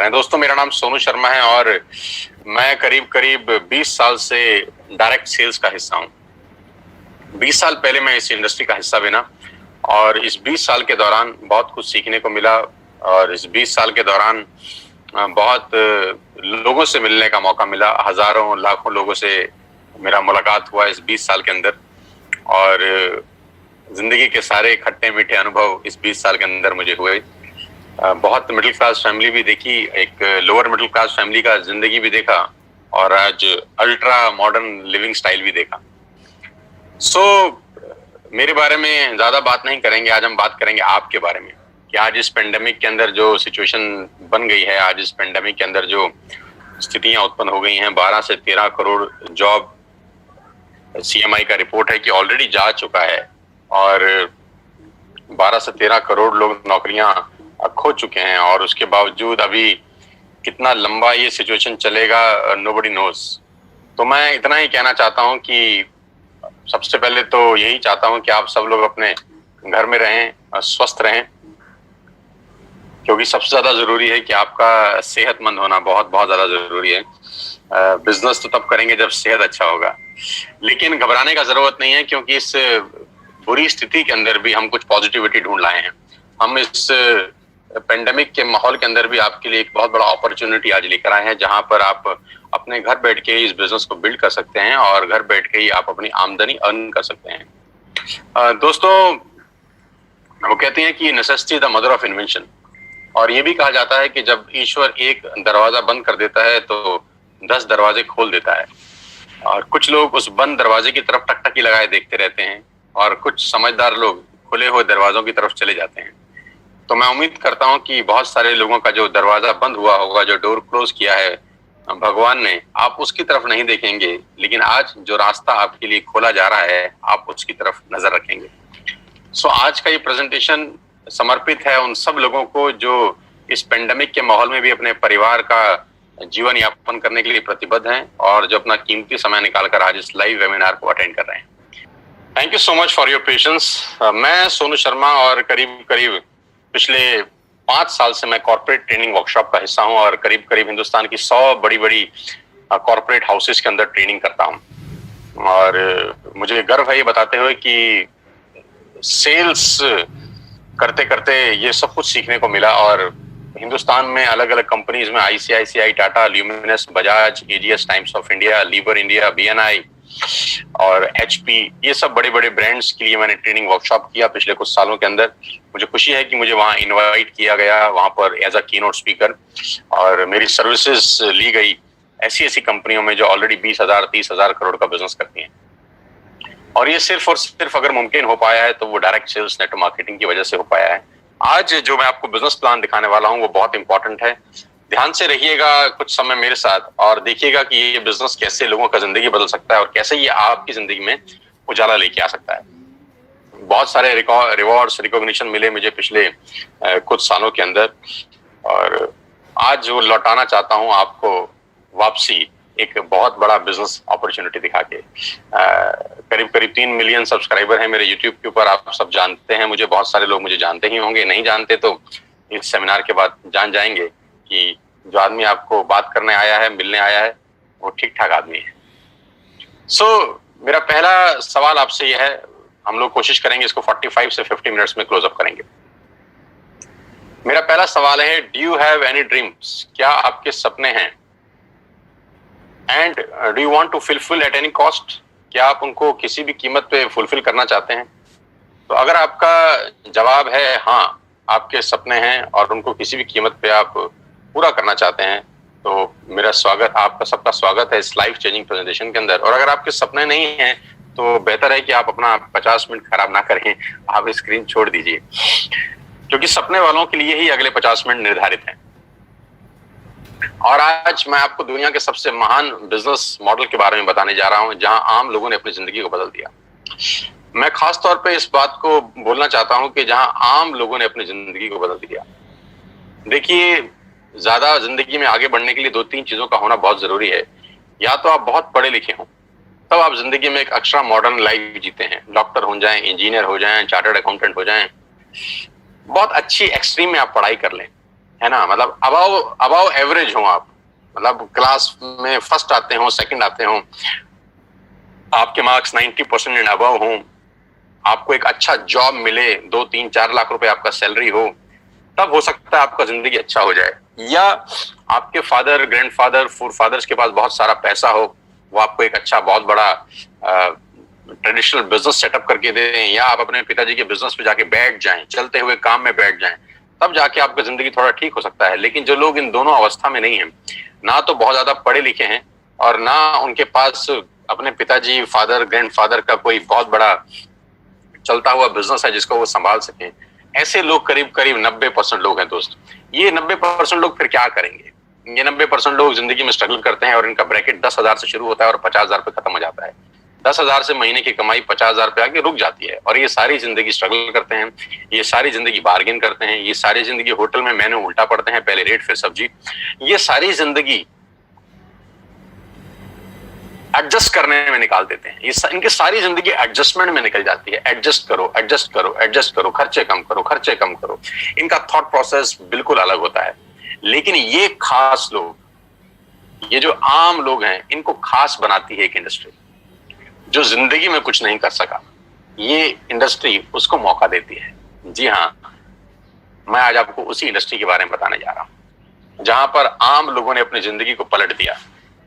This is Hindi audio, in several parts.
दोस्तों, मेरा नाम सोनू शर्मा है और मैं करीब करीब 20 साल से डायरेक्ट सेल्स का हिस्सा हूँ। 20 साल पहले मैं इस इंडस्ट्री का हिस्सा बना और इस 20 साल के दौरान बहुत कुछ सीखने को मिला और इस 20 साल के दौरान बहुत लोगों से मिलने का मौका मिला। हजारों लाखों लोगों से मेरा मुलाकात हुआ इस 20 साल के अंदर और जिंदगी के सारे खट्टे मीठे अनुभव इस 20 साल के अंदर मुझे हुए। बहुत मिडिल क्लास फैमिली भी देखी, एक लोअर मिडिल क्लास फैमिली का जिंदगी भी देखा और आज अल्ट्रा मॉडर्न लिविंग स्टाइल भी देखा। मेरे बारे में ज्यादा बात नहीं करेंगे, आज हम बात करेंगे आपके बारे में कि आज इस पेंडेमिक के अंदर जो सिचुएशन बन गई है, आज इस पेंडेमिक के अंदर जो स्थितियां उत्पन्न हो गई हैं, 12 से 13 करोड़ जॉब सीएमआई का रिपोर्ट है कि ऑलरेडी जा चुका है और 12 से 13 करोड़ लोग नौकरियां खो चुके हैं और उसके बावजूद अभी कितना लंबा ये सिचुएशन चलेगा नोबडी नोज। तो मैं इतना ही कहना चाहता हूं कि सबसे पहले तो यही चाहता हूं कि आप सब लोग अपने घर में रहें, स्वस्थ रहें, क्योंकि सबसे ज्यादा जरूरी है कि आपका सेहतमंद होना बहुत बहुत ज्यादा जरूरी है। बिजनेस तो तब करेंगे जब सेहत अच्छा होगा, लेकिन घबराने का जरूरत नहीं है क्योंकि इस बुरी स्थिति के अंदर भी हम कुछ पॉजिटिविटी ढूंढ लाए हैं। हम इस पेंडेमिक के माहौल के अंदर भी आपके लिए एक बहुत बड़ा अपॉर्चुनिटी आज लेकर आए हैं, जहां पर आप अपने घर बैठ के इस बिजनेस को बिल्ड कर सकते हैं और घर बैठ के ही आप अपनी आमदनी अर्न कर सकते हैं। दोस्तों, वो कहते हैं कि necessity the mother of invention, और ये भी कहा जाता है कि जब ईश्वर एक दरवाजा बंद कर देता है तो 10 दरवाजे खोल देता है। और कुछ लोग उस बंद दरवाजे की तरफ टकटकी लगाए देखते रहते हैं और कुछ समझदार लोग खुले हुए दरवाजों की तरफ चले जाते हैं। तो मैं उम्मीद करता हूं कि बहुत सारे लोगों का जो दरवाजा बंद हुआ होगा, जो डोर क्लोज किया है भगवान ने, आप उसकी तरफ नहीं देखेंगे, लेकिन आज जो रास्ता आपके लिए खोला जा रहा है आप उसकी तरफ नजर रखेंगे। आज का ये प्रेजेंटेशन समर्पित है उन सब लोगों को जो इस पेंडेमिक के माहौल में भी अपने परिवार का जीवन यापन करने के लिए प्रतिबद्ध हैं और जो अपना कीमती समय निकालकर आज इस लाइव वेबिनार को अटेंड कर रहे हैं। Thank you so much for your patience. मैं सोनू शर्मा और करीब करीब पिछले 5 साल से मैं कॉर्पोरेट ट्रेनिंग वर्कशॉप का हिस्सा हूं और करीब करीब हिंदुस्तान की 100 बड़ी बड़ी कॉर्पोरेट हाउसेस के अंदर ट्रेनिंग करता हूं। और मुझे गर्व है ये बताते हुए कि सेल्स करते करते ये सब कुछ सीखने को मिला और हिंदुस्तान में अलग अलग कंपनीज में ICICI, Tata, Luminous, Bajaj, AGS, Times of India, Lever India, BNI और एचपी, ये सब बड़े बड़े ब्रांड्स के लिए मैंने ट्रेनिंग वर्कशॉप किया पिछले कुछ सालों के अंदर। मुझे खुशी है कि मुझे वहां इनवाइट किया गया, वहां पर एज अ कीनोट स्पीकर, और मेरी सर्विसेज ली गई ऐसी ऐसी कंपनियों में जो ऑलरेडी 20,000 30,000 करोड़ का बिजनेस करती हैं। और ये सिर्फ और सिर्फ अगर मुमकिन हो पाया है तो वो डायरेक्ट सेल्स नेटवर्क मार्केटिंग की वजह से हो पाया है। आज जो मैं आपको बिजनेस प्लान दिखाने वाला हूँ वो बहुत इंपॉर्टेंट है। ध्यान से रहिएगा कुछ समय मेरे साथ और देखिएगा कि ये बिजनेस कैसे लोगों का जिंदगी बदल सकता है और कैसे ये आपकी जिंदगी में उजाला लेके आ सकता है। बहुत सारे रिवॉर्ड्स, रिकॉग्निशन मिले मुझे पिछले कुछ सालों के अंदर और आज वो लौटाना चाहता हूँ आपको वापसी एक बहुत बड़ा बिजनेस अपॉर्चुनिटी दिखा के। करीब करीब 3 मिलियन सब्सक्राइबर हैं मेरे यूट्यूब के ऊपर, आप सब जानते हैं मुझे, बहुत सारे लोग मुझे जानते ही होंगे, नहीं जानते तो इस सेमिनार के बाद जान जाएंगे कि जो आदमी आपको बात करने आया है, मिलने आया है, वो ठीक ठाक आदमी है। मेरा पहला सवाल आपसे यह है, हम लोग कोशिश करेंगे इसको 45 से 50 मिनट्स में क्लोज अप करेंगे। मेरा पहला सवाल है, do you have any dreams? क्या आपके सपने हैं? And do you want to fulfil at any cost? क्या आप उनको किसी भी कीमत पे फुलफिल करना चाहते हैं? तो अगर आपका जवाब है हाँ, आपके सपने हैं और उनको किसी भी कीमत पे आप पूरा करना चाहते हैं, तो मेरा स्वागत, आपका सबका स्वागत है इस लाइफ चेंजिंग प्रेजेंटेशन के अंदर। और अगर आपके सपने नहीं हैं तो बेहतर है कि आप अपना 50 मिनट खराब ना करें, आप स्क्रीन छोड़ दीजिए, क्योंकि सपने वालों के लिए ही अगले 50 मिनट निर्धारित हैं। और आज मैं आपको दुनिया के सबसे महान बिजनेस मॉडल के बारे में बताने जा रहा हूं जहां आम लोगों ने अपनी जिंदगी को बदल दिया। मैं खास तौर पे इस बात को बोलना चाहता हूं कि जहां आम लोगों ने अपनी जिंदगी को बदल दिया। देखिए, ज्यादा जिंदगी में आगे बढ़ने के लिए 2-3 चीजों का होना बहुत जरूरी है। या तो आप बहुत पढ़े लिखे हों, तब आप जिंदगी में एक एक्स्ट्रा मॉडर्न लाइफ जीते हैं, डॉक्टर हो जाएं, इंजीनियर हो जाएं, चार्टर्ड अकाउंटेंट हो जाएं, बहुत अच्छी एक्सट्रीम में आप पढ़ाई कर लें, है ना, मतलब अबाव अबाव एवरेज हो आप, मतलब क्लास में फर्स्ट आते हो, सेकंड आते हो, आपके मार्क्स 90% एंड अबव हो, आपको एक अच्छा जॉब मिले, 2-3-4 लाख रुपए आपका सैलरी हो, तब हो सकता है आपका जिंदगी अच्छा हो जाए। या आपके फादर, ग्रैंडफादर, फोरफादर्स के पास बहुत सारा पैसा हो, वो आपको एक अच्छा बहुत बड़ा ट्रेडिशनल बिजनेस सेटअप करके दे दें, या आप अपने पिताजी के बिजनेस पे जाके बैठ जाएं, चलते हुए काम में बैठ जाएं, तब जाके आपका जिंदगी थोड़ा ठीक हो सकता है। लेकिन जो लोग इन दोनों अवस्था में नहीं है, ना तो बहुत ज्यादा पढ़े लिखे हैं और ना उनके पास अपने पिताजी, फादर, ग्रैंडफादर का कोई बहुत बड़ा चलता हुआ बिजनेस है जिसको वो संभाल सकें, ऐसे लोग करीब करीब 90% लोग हैं दोस्त। ये 90% लोग फिर क्या करेंगे? ये 90% लोग जिंदगी में स्ट्रगल करते हैं और इनका ब्रैकेट 10,000 से शुरू होता है और 50,000 पे खत्म हो जाता है। 10,000 से महीने की कमाई 50,000 पे आके रुक जाती है और ये सारी जिंदगी स्ट्रगल करते हैं, ये सारी जिंदगी बार्गेन करते हैं, ये सारी जिंदगी होटल में मेन्यू उल्टा पड़ते हैं, पहले रेट फिर सब्जी, ये सारी जिंदगी एडजस्ट करने में निकाल देते हैं। इनकी सारी जिंदगी एडजस्टमेंट में निकल जाती है। एडजस्ट करो, एडजस्ट करो, एडजस्ट करो, खर्चे कम करो, खर्चे कम करो। इनका थॉट प्रोसेस बिल्कुल अलग होता है। लेकिन ये खास लोग, ये जो आम लोग हैं, इनको खास बनाती है एक इंडस्ट्री। जो जिंदगी में कुछ नहीं कर सका, ये इंडस्ट्री उसको मौका देती है। जी हाँ, मैं आज आपको उसी इंडस्ट्री के बारे में बताने जा रहा हूं, जहां पर आम लोगों ने अपनी जिंदगी को पलट दिया,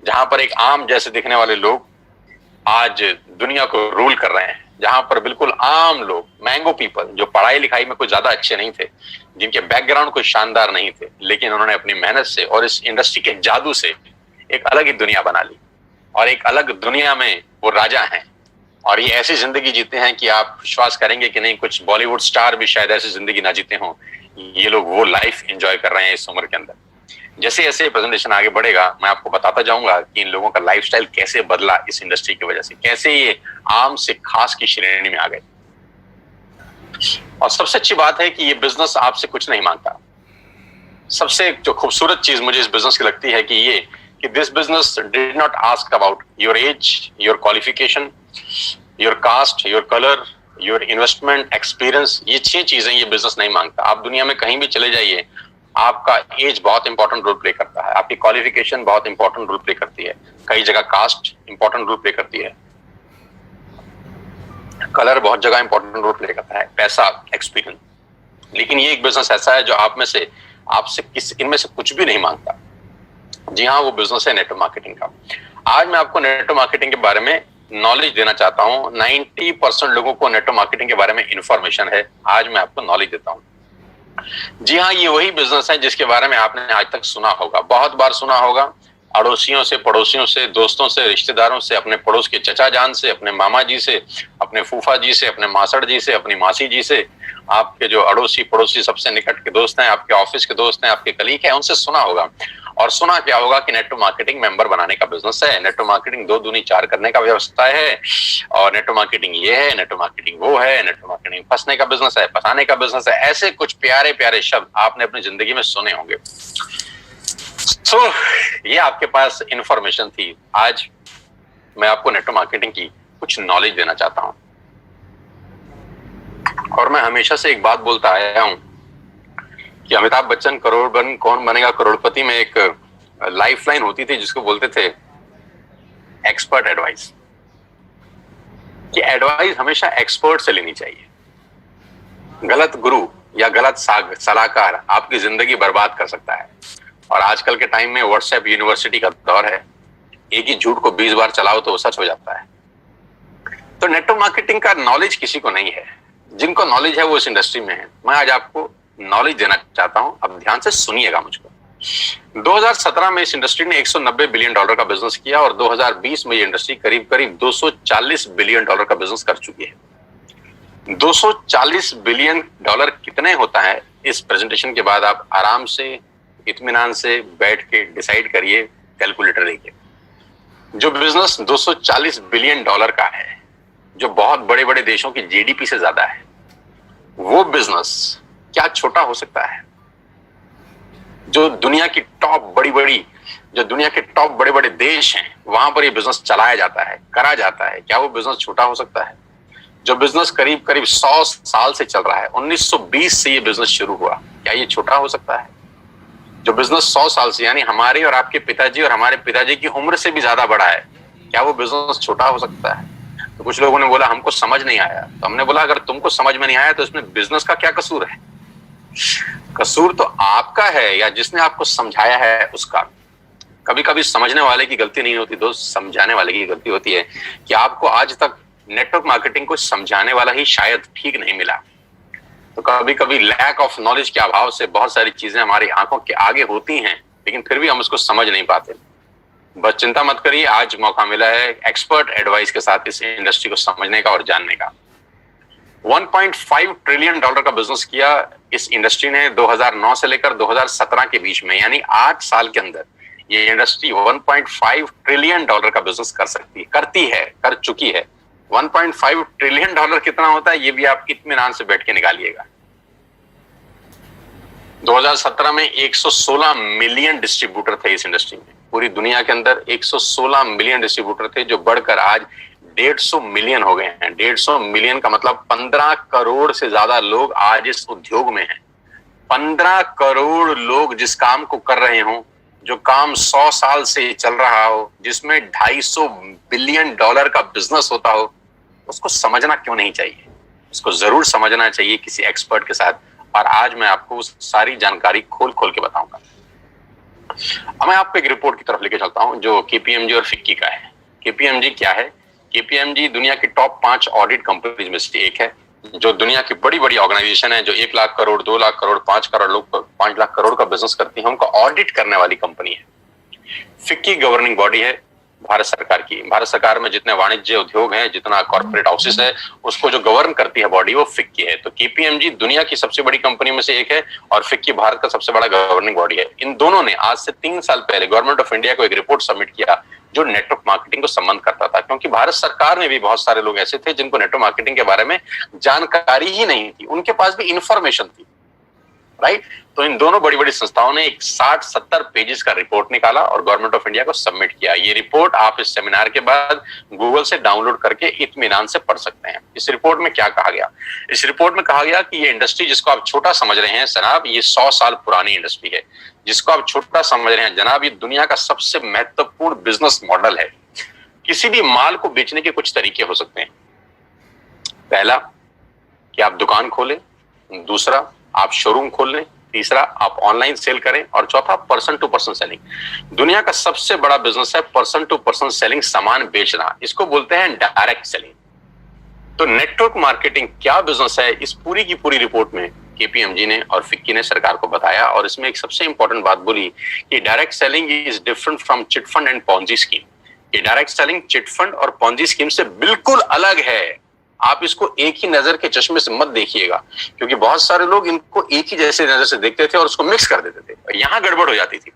जहां पर एक आम जैसे दिखने वाले लोग आज दुनिया को रूल कर रहे हैं, जहां पर बिल्कुल आम लोग, मैंगो पीपल, जो पढ़ाई लिखाई में कुछ ज्यादा अच्छे नहीं थे, जिनके बैकग्राउंड कुछ शानदार नहीं थे, लेकिन उन्होंने अपनी मेहनत से और इस इंडस्ट्री के जादू से एक अलग ही दुनिया बना ली और एक अलग दुनिया में वो राजा हैं। और ये ऐसी जिंदगी जीते हैं कि आप विश्वास करेंगे कि नहीं, कुछ बॉलीवुड स्टार भी शायद ऐसी जिंदगी ना जीते हों। ये लोग वो लाइफ एंजॉय कर रहे हैं इस उम्र के अंदर। जैसे जैसे प्रेजेंटेशन आगे बढ़ेगा, मैं आपको बताता जाऊंगा कि इन लोगों का लाइफस्टाइल कैसे बदला इस इंडस्ट्री की वजह से, कैसे ये आम से खास की श्रेणी में आ गए। और सबसे अच्छी बात है कि ये बिजनेस आपसे कुछ नहीं मांगता। सबसे जो खूबसूरत चीज मुझे इस बिजनेस की लगती है कि this business did not ask about your age, your qualification, your cast, your colour, your investment experience. ये 6 चीजें ये बिजनेस नहीं मांगता। आप दुनिया में कहीं भी चले जाइए, आपका एज बहुत इंपॉर्टेंट रोल प्ले करता है, आपकी क्वालिफिकेशन बहुत इंपॉर्टेंट रोल प्ले करती है, कई जगह कास्ट इंपॉर्टेंट रोल प्ले करती है, कलर बहुत जगह इंपॉर्टेंट रोल प्ले करता है, पैसा, एक्सपीरियंस। लेकिन ये एक बिजनेस ऐसा है जो आपसे इनमें से कुछ भी नहीं मांगता। जी हाँ, वो बिजनेस है नेटवर्क मार्केटिंग का। आज मैं आपको नेटवर्क मार्केटिंग के बारे में नॉलेज देना चाहता हूँ। 90% लोगों को नेटवर्क मार्केटिंग के बारे में इंफॉर्मेशन है, आज मैं आपको नॉलेज देता हूँ। जी हाँ, ये वही बिजनेस है जिसके बारे में आपने आज तक सुना होगा, बहुत बार सुना होगा, अड़ोसियों से, पड़ोसियों से, दोस्तों से, रिश्तेदारों से, अपने पड़ोस के चचा जान से, अपने मामा जी से, अपने फूफा जी से, अपने मासड़ जी से, अपनी मासी जी से, आपके जो अड़ोसी पड़ोसी सबसे निकट के दोस्त हैं, आपके ऑफिस के दोस्त हैं, आपके कलीग हैं, उनसे सुना होगा। और सुना क्या होगा कि नेटवर्क मार्केटिंग मेंबर बनाने का बिजनेस है, नेटवर्क मार्केटिंग 2 दूनी 4 करने का व्यवस्था है, और नेटवर्क मार्केटिंग ये है, नेटवर्क मार्केटिंग वो है, नेटवर्क मार्केटिंग फंसने का बिजनेस है, फंसाने का बिजनेस है। ऐसे कुछ प्यारे प्यारे शब्द आपने अपनी जिंदगी में सुने होंगे। ये आपके पास इंफॉर्मेशन थी। आज मैं आपको नेटवर्क मार्केटिंग की कुछ नॉलेज देना चाहता हूं। और मैं हमेशा से एक बात बोलता आया हूं कि अमिताभ बच्चन कौन बनेगा करोड़पति में एक लाइफलाइन होती थी जिसको बोलते थे एक्सपर्ट एडवाइस, कि एडवाइस हमेशा एक्सपर्ट से लेनी चाहिए। गलत गुरु या गलत सलाहकार आपकी जिंदगी बर्बाद कर सकता है। और आजकल के टाइम में व्हाट्सएप यूनिवर्सिटी का दौर है, एक ही झूठ को 20 बार चलाओ तो वो सच हो जाता है। तो नेटवर्क मार्केटिंग का नॉलेज किसी को नहीं है, जिनको नॉलेज है वो इस इंडस्ट्री में है। मैं आज आपको नॉलेज देना चाहता हूं, अब ध्यान से सुनिएगा मुझको। 2017 में इस इंडस्ट्री ने $190 बिलियन का बिजनेस किया और 2020 में ये इंडस्ट्री करीब करीब $240 बिलियन का बिजनेस कर चुकी है। $240 बिलियन कितने होता है, इस प्रेजेंटेशन के बाद आप आराम से, इत्मीनान से बैठ के डिसाइड करिए कैलकुलेटर लेके। जो बिजनेस $240 बिलियन का है, जो बहुत बड़े बड़े देशों की जीडीपी से ज्यादा है, वो बिजनेस क्या छोटा हो सकता है? जो दुनिया की टॉप बड़े बड़े देश हैं, वहां पर ये बिजनेस चलाया जाता है, करा जाता है, क्या वो बिजनेस छोटा हो सकता है? जो बिजनेस करीब करीब 100 साल से चल रहा है, 1920 से ये बिजनेस शुरू हुआ, क्या ये छोटा हो सकता है? जो बिजनेस 100 साल से, यानी हमारे और आपके पिताजी और हमारे पिताजी की उम्र से भी ज्यादा बड़ा है, क्या वो बिजनेस छोटा हो सकता है? तो कुछ लोगों ने बोला हमको समझ नहीं आया। तो हमने बोला अगर तुमको समझ में नहीं आया तो इसमें बिजनेस का क्या कसूर है? कसूर तो आपका है या जिसने आपको समझाया है उसका। कभी कभी समझने वाले की गलती नहीं होती दोस्त, समझाने वाले की गलती होती है कि आपको आज तक नेटवर्क मार्केटिंग को समझाने वाला ही शायद ठीक नहीं मिला। तो कभी कभी लैक ऑफ नॉलेज के अभाव से बहुत सारी चीजें हमारी आंखों के आगे होती हैं, लेकिन फिर भी हम उसको समझ नहीं पाते। बस चिंता मत करिए, आज मौका मिला है एक्सपर्ट एडवाइस के साथ इस इंडस्ट्री को समझने का और जानने का। 1.5 ट्रिलियन डॉलर का बिजनेस किया इस इंडस्ट्री ने 2009 से लेकर 2017 के बीच में, यानी 8 साल के अंदर ये इंडस्ट्री 1.5 ट्रिलियन डॉलर का बिजनेस कर चुकी है। 1.5 ट्रिलियन डॉलर कितना होता है ये भी आप इत्मीनान से बैठ के निकालिएगा। 2017 में 116 मिलियन डिस्ट्रीब्यूटर थे इस इंडस्ट्री में। पूरी दुनिया के अंदर 116 मिलियन डिस्ट्रीब्यूटर थे, जो बढ़कर आज 150 मिलियन हो गए हैं। 150 मिलियन का मतलब 15 करोड़ से ज्यादा लोग आज इस उद्योग में हैं। 15 करोड़ लोग जिस काम को कर रहे हों, जो काम 100 साल से चल रहा हो, जिसमें 250 बिलियन डॉलर का बिजनेस होता हो, उसको समझना क्यों नहीं चाहिए? उसको जरूर समझना चाहिए किसी एक्सपर्ट के साथ। और आज मैं आपको उस सारी जानकारी खोल खोल के बताऊंगा। अब मैं आपको एक रिपोर्ट की तरफ लेके चलता हूं जो केपीएमजी और फिक्की का है। केपीएमजी क्या है? केपीएमजी दुनिया की टॉप 5 ऑडिट कंपनीज में से एक है, जो दुनिया की बड़ी बड़ी ऑर्गेनाइजेशन है, जो 1 लाख करोड़, 2 लाख करोड़, 5 करोड़ लोग 5 लाख करोड़ का बिजनेस करती है, उनको ऑडिट करने वाली कंपनी है। फिक्की गवर्निंग बॉडी है भारत सरकार की। भारत सरकार में जितने वाणिज्य उद्योग हैं, जितना कॉर्पोरेट हाउसेस है, उसको जो गवर्न करती है बॉडी, वो फिक्की है। तो केपीएमजी दुनिया की सबसे बड़ी कंपनी में से एक है और फिक्की भारत का सबसे बड़ा गवर्निंग बॉडी है। इन दोनों ने आज से 3 साल पहले गवर्नमेंट ऑफ इंडिया को एक रिपोर्ट सबमिट किया जो नेटवर्क मार्केटिंग को संबंध करता था, क्योंकि भारत सरकार में भी बहुत सारे लोग ऐसे थे जिनको नेटवर्क मार्केटिंग के बारे में जानकारी ही नहीं थी, उनके पास भी इंफॉर्मेशन थी, राइट। तो इन दोनों बड़ी बड़ी संस्थाओं ने एक 60-70 पेजेस का रिपोर्ट निकाला और गवर्नमेंट ऑफ इंडिया को सबमिट किया। ये रिपोर्ट आप इस सेमिनार के बाद गूगल से डाउनलोड करके इत्मीनान से पढ़ सकते हैं। इस रिपोर्ट में क्या कहा गया? इस रिपोर्ट में कहा गया कि ये इंडस्ट्री जिसको आप छोटा समझ रहे हैं जनाब, ये 100 साल पुरानी इंडस्ट्री है। जिसको आप छोटा समझ रहे हैं जनाब, ये दुनिया का सबसे महत्वपूर्ण बिजनेस मॉडल है। किसी भी माल को बेचने के कुछ तरीके हो सकते हैं। पहला कि आप दुकान खोलें, दूसरा आप शोरूम खोल लें, तीसरा आप ऑनलाइन सेल करें, और चौथा पर्सन टू पर्सन सेलिंग। दुनिया का सबसे बड़ा बिजनेस है पर्सन टू पर्सन सेलिंग, सामान बेचना। इसको बोलते हैं डायरेक्ट सेलिंग। तो नेटवर्क मार्केटिंग क्या बिजनेस है, इस पूरी की पूरी रिपोर्ट में केपीएमजी ने और फिक्की ने सरकार को बताया। और इसमें एक सबसे इंपॉर्टेंट बात बोली कि direct selling is different from chit fund and Ponzi scheme. ये डायरेक्ट सेलिंग चिट फंड और पॉन्जी स्कीम से बिल्कुल अलग है। आप इसको एक ही नजर के चश्मे से मत देखिएगा, क्योंकि बहुत सारे लोग इनको एक ही जैसे नजर से देखते थे और उसको मिक्स कर देते थे, यहां गड़बड़ हो जाती थी।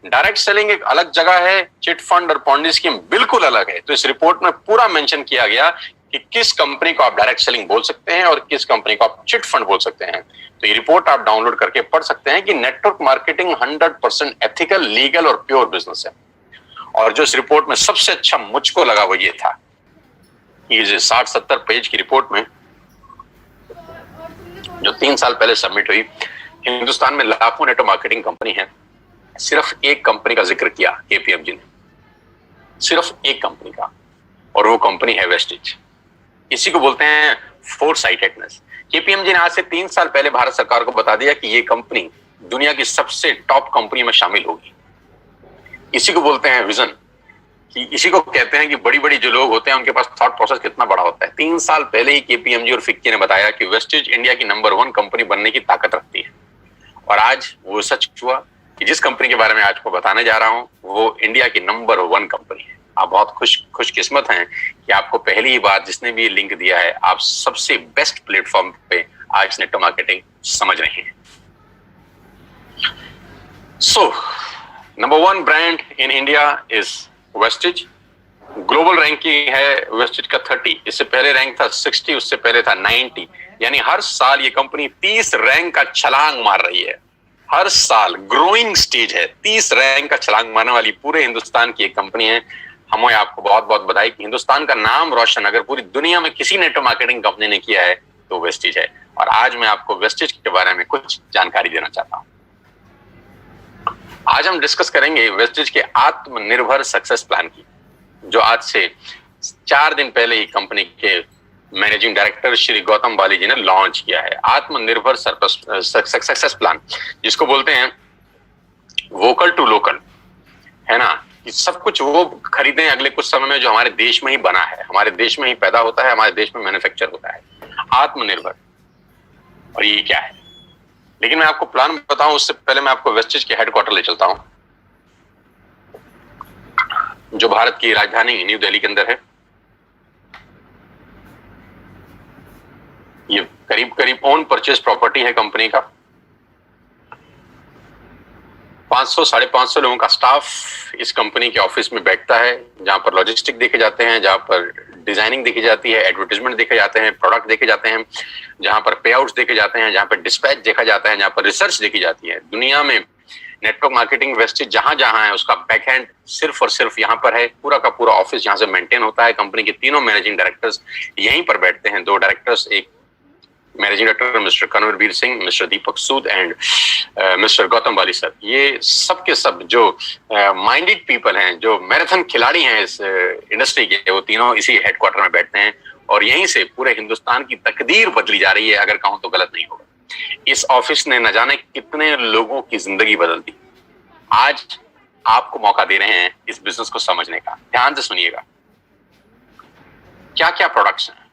डायरेक्ट सेलिंग एक अलग जगह है, चिट फंड और पॉन्जी स्कीम बिल्कुल अलग है। तो इस रिपोर्ट में पूरा मेंशन किया गया कि किस कंपनी को आप डायरेक्ट सेलिंग बोल सकते हैं और किस कंपनी को आप चिट फंड बोल सकते हैं। तो ये रिपोर्ट आप डाउनलोड करके पढ़ सकते हैं कि नेटवर्क मार्केटिंग 100% एथिकल, लीगल और प्योर बिजनेस है। और जो इस रिपोर्ट में सबसे अच्छा मुझको लगा वो ये था, ये 60-70 पेज की रिपोर्ट में जो 3 साल पहले सबमिट हुई, हिंदुस्तान में लाखों नेटवर्क मार्केटिंग कंपनी है, सिर्फ एक कंपनी का जिक्र किया केपीएमजी ने, सिर्फ एक कंपनी का, और वो कंपनी है वेस्टिज। इसी को बोलते हैं फोरसाइटेडनेस। केपीएमजी ने आज से 3 साल पहले भारत सरकार को बता दिया कि ये कंपनी दुनिया की सबसे टॉप कंपनी में शामिल होगी। इसी को बोलते हैं विजन, कि इसी को कहते हैं कि बड़ी बड़ी जो लोग होते हैं उनके पास थॉट प्रोसेस कितना बड़ा होता है। 3 साल पहले ही केपीएमजी और फिक्की ने बताया कि वेस्टिज इंडिया की नंबर 1 कंपनी बनने की ताकत रखती है। और आज वो सच हुआ कि जिस कंपनी के बारे में आज को बताने जा रहा हूं वो इंडिया की नंबर 1 कंपनी है। आप बहुत खुशकिस्मत हैं कि आपको पहली ही बार जिसने भी लिंक दिया है, आप सबसे बेस्ट प्लेटफॉर्म पे आज नेटवर्क मार्केटिंग समझ रहे हैं। So number 1 brand in India is Vestige. Global ranking है वेस्टिज का 30, इससे पहले रैंक था 60, उससे पहले था 90। यानी हर साल ये कंपनी 30 रैंक का छलांग मार रही है। हर साल ग्रोइंग स्टेज है, 30 रैंक का छलांग मारने वाली पूरे हिंदुस्तान की एक कंपनी है। हमें आपको बहुत बहुत बधाई कि हिंदुस्तान का नाम रोशन अगर पूरी दुनिया में किसी नेटवर्क मार्केटिंग कंपनी ने किया है तो वेस्टिज है। और आज मैं आपको वेस्टिज के बारे में कुछ जानकारी देना चाहता हूं। आज हम डिस्कस करेंगे वेस्टेज के आत्मनिर्भर सक्सेस प्लान की, जो आज से 4 दिन पहले ही कंपनी के मैनेजिंग डायरेक्टर श्री गौतम बाली जी ने लॉन्च किया है। आत्मनिर्भर सक्सेस प्लान, जिसको बोलते हैं वोकल टू लोकल, है ना, कि सब कुछ वो खरीदें अगले कुछ समय में जो हमारे देश में ही बना है, हमारे देश में ही पैदा होता है, हमारे देश में मैन्युफैक्चर होता है। आत्मनिर्भर, और ये क्या है? लेकिन मैं आपको प्लान बताऊं उससे पहले मैं आपको वेस्टेज के हेडक्वार्टर ले चलता हूं, जो भारत की राजधानी न्यू दिल्ली के अंदर है। ये करीब करीब ओन परचेज प्रॉपर्टी है कंपनी का। 500-550 लोगों का स्टाफ इस कंपनी के ऑफिस में बैठता है, जहां पर लॉजिस्टिक देखे जाते हैं, जहां पर डिजाइनिंग देखी जाती है, एडवर्टाइजमेंट देखे जाते हैं, प्रोडक्ट देखे जाते हैं, जहां पर पे आउट्स देखे जाते हैं, जहां पर डिस्पैच देखा जाता है, जहां पर रिसर्च देखी जाती है। दुनिया में नेटवर्क मार्केटिंग वेस्टेज जहां जहां है उसका बैकएंड सिर्फ और सिर्फ यहाँ पर है। पूरा का पूरा ऑफिस यहाँ से मेंटेन होता है। कंपनी के तीनों मैनेजिंग डायरेक्टर्स यहीं पर बैठते हैं। 2 डायरेक्टर्स, एक managing director mister Kanwarveer Singh, mister Deepak Sood and mister Gautam Bali sir. ये सब के सब जो माइंडेड पीपल हैं, जो मैराथन खिलाड़ी हैं इस इंडस्ट्री के, वो तीनों इसी हेडक्वार्टर में बैठते हैं और यहीं से पूरे हिंदुस्तान की तकदीर बदली जा रही है, अगर कहूं तो गलत नहीं होगा। इस ऑफिस ने न जाने कितने लोगों की जिंदगी बदल दी। आज आपको मौका दे रहे हैं इस बिजनेस को समझने का। ध्यान से सुनिएगा, क्या क्या प्रोडक्ट्स हैं।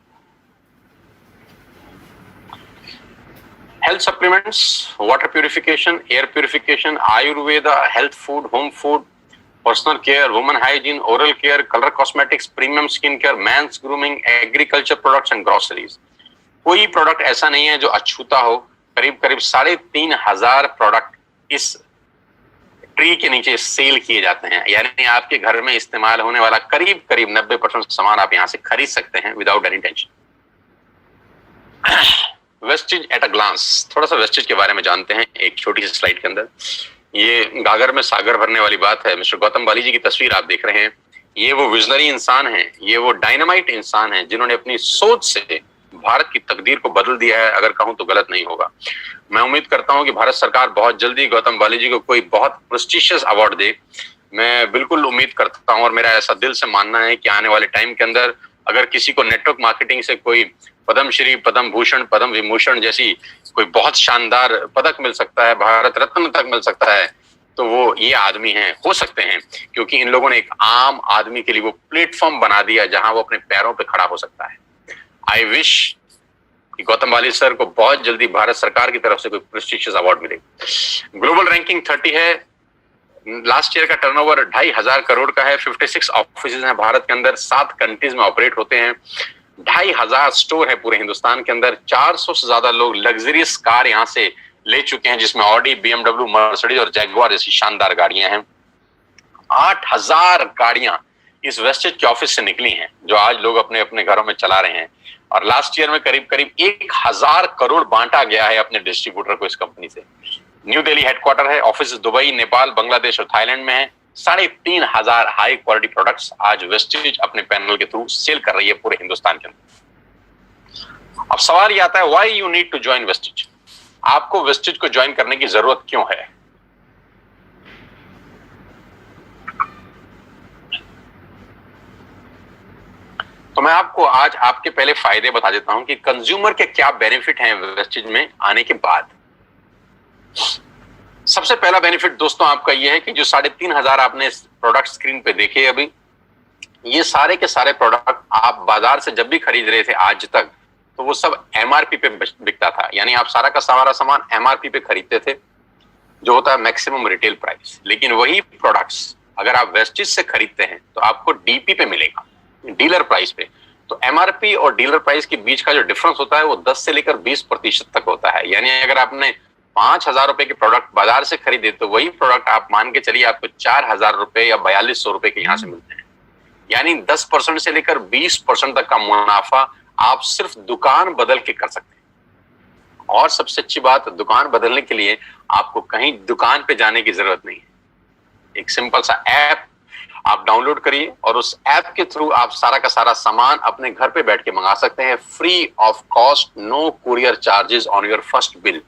Health supplements, water purification, air purification, Ayurveda, health food, home food, personal care, women hygiene, oral care, colour cosmetics, premium skin care, mains grooming, agriculture products and groceries. कोई प्रोडक्ट ऐसा नहीं है जो अछूता हो। करीब करीब 3,500 प्रोडक्ट इस ट्री के नीचे सेल किए जाते हैं। यानी आपके घर में इस्तेमाल होने वाला करीब करीब 90% सामान आप यहां से खरीद सकते हैं without any tension. Vestige at a glance, थोड़ा सा वेस्टेज के बारे में जानते हैं एक छोटी सी स्लाइड के अंदर। ये गागर में सागर भरने वाली बात है। मिस्टर गौतम बाली जी की तस्वीर आप देख रहे हैं। ये वो विजनरी इंसान हैं, ये वो डायनामाइट इंसान हैं जिन्होंने अपनी सोच से भारत की तकदीर को बदल दिया है, अगर कहूं तो गलत नहीं होगा। मैं उम्मीद करता हूं कि भारत सरकार बहुत जल्दी गौतम बाली जी को कोई बहुत प्रेस्टिशियस अवार्ड दे। मैं बिल्कुल उम्मीद करता हूं और मेरा ऐसा दिल से मानना है कि आने वाले टाइम के अंदर अगर किसी को नेटवर्क मार्केटिंग से कोई पद्मश्री, पद्म भूषण, पद्म विभूषण जैसी कोई बहुत शानदार पदक मिल सकता है, भारत रत्न तक मिल सकता है, तो वो ये आदमी हैं, हो सकते हैं, क्योंकि इन लोगों ने एक आम आदमी के लिए वो प्लेटफॉर्म बना दिया जहां वो अपने पैरों पे खड़ा हो सकता है। आई विश कि गौतम बाली सर को बहुत जल्दी भारत सरकार की तरफ से कोई प्रेस्टिजियस अवार्ड मिले। ग्लोबल रैंकिंग 30 है। लास्ट ईयर का टर्नओवर 2,500 करोड़ का है। 56 ऑफिसेज हैं भारत के अंदर, 7 कंट्रीज में ऑपरेट होते हैं। 2,500 स्टोर है पूरे हिंदुस्तान के अंदर। 400 से ज्यादा लोग लग्जरियस कार यहाँ से ले चुके हैं, जिसमें ऑडी, BMW, मर्सिडीज और जैगुआर जैसी शानदार गाड़ियां हैं। 8,000 गाड़ियां इस वेस्टेज के ऑफिस से निकली हैं, जो आज लोग अपने अपने घरों में चला रहे हैं। और लास्ट ईयर में करीब करीब 1,000 करोड़ बांटा गया है अपने डिस्ट्रीब्यूटर को इस कंपनी से। न्यू दिल्ली हेडक्वार्टर है। ऑफिस दुबई, नेपाल, बांग्लादेश और थाईलैंड में है। 3,500 हाई क्वालिटी प्रोडक्ट्स आज वेस्टेज अपने पैनल के थ्रू सेल कर रही है पूरे हिंदुस्तान के अंदर। अब सवाल ये आता है, why you need to join Vestige? आपको वेस्टेज को ज्वाइन करने की जरूरत क्यों है? तो मैं आपको आज आपके पहले फायदे बता देता हूं कि कंज्यूमर के क्या बेनिफिट हैं वेस्टेज में आने के बाद। सबसे पहला बेनिफिट दोस्तों आपका यह है कि जो 3,500 आपने प्रोडक्ट स्क्रीन पे देखे अभी, ये सारे के सारे प्रोडक्ट आप बाजार से जब भी खरीद रहे थे आज तक, तो वो सब MRP पे बिकता था। यानी आप सारा का सारा सामान MRP पे खरीदते थे, जो होता है मैक्सिमम रिटेल प्राइस। लेकिन वही प्रोडक्ट्स अगर आप वेस्टेज से खरीदते हैं तो आपको DP पे मिलेगा, डीलर प्राइस पे। तो MRP और डीलर प्राइस के बीच का जो डिफरेंस होता है वो 10 से लेकर 20% तक होता है। यानी अगर आपने 5,000 रुपए के प्रोडक्ट बाजार से खरीदे तो वही प्रोडक्ट आप मान के चलिए आपको 4,000 रुपए या 4,200 रुपए के यहां से मिलते हैं। यानी 10% से लेकर 20% तक का मुनाफा आप सिर्फ दुकान बदल के कर सकते हैं। और सबसे अच्छी बात, दुकान बदलने के लिए आपको कहीं दुकान पे जाने की जरूरत नहीं है। एक सिंपल सा ऐप आप डाउनलोड करिए और उस ऐप के थ्रू आप सारा का सारा सामान अपने घर पे बैठ के मंगा सकते हैं, free of cost, no courier charges on your first bill.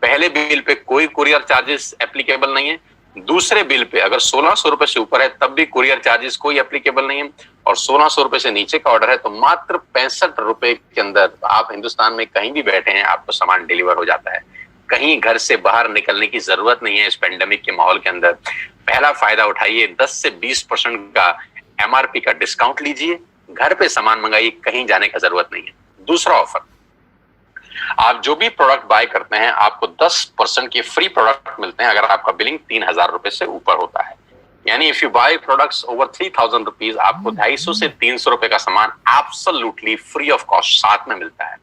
पहले बिल पे कोई कुरियर चार्जेस एप्लीकेबल नहीं है। दूसरे बिल पे अगर 1600 रुपए से ऊपर है तब भी कुरियर चार्जेस कोई एप्लीकेबल नहीं है, और 1600 रुपए से नीचे का ऑर्डर है तो मात्र 65 रुपए के अंदर आप हिंदुस्तान में कहीं भी बैठे हैं आपको सामान डिलीवर हो जाता है। कहीं घर से बाहर निकलने की जरूरत नहीं है इस पेंडेमिक के माहौल के अंदर। पहला फायदा उठाइए, 10 से 20% का एमआरपी का डिस्काउंट लीजिए, घर पे सामान मंगाइए, कहीं जाने का जरूरत नहीं है। दूसरा ऑफर, आप जो भी प्रोडक्ट बाय करते हैं आपको 10% के फ्री प्रोडक्ट मिलते हैं अगर आपका बिलिंग 3000 रुपए से ऊपर होता है। यानी if you buy products over 3000 rupees आपको 250 से 300 रुपए का सामान एब्सोल्युटली फ्री ऑफ कॉस्ट साथ में मिलता है।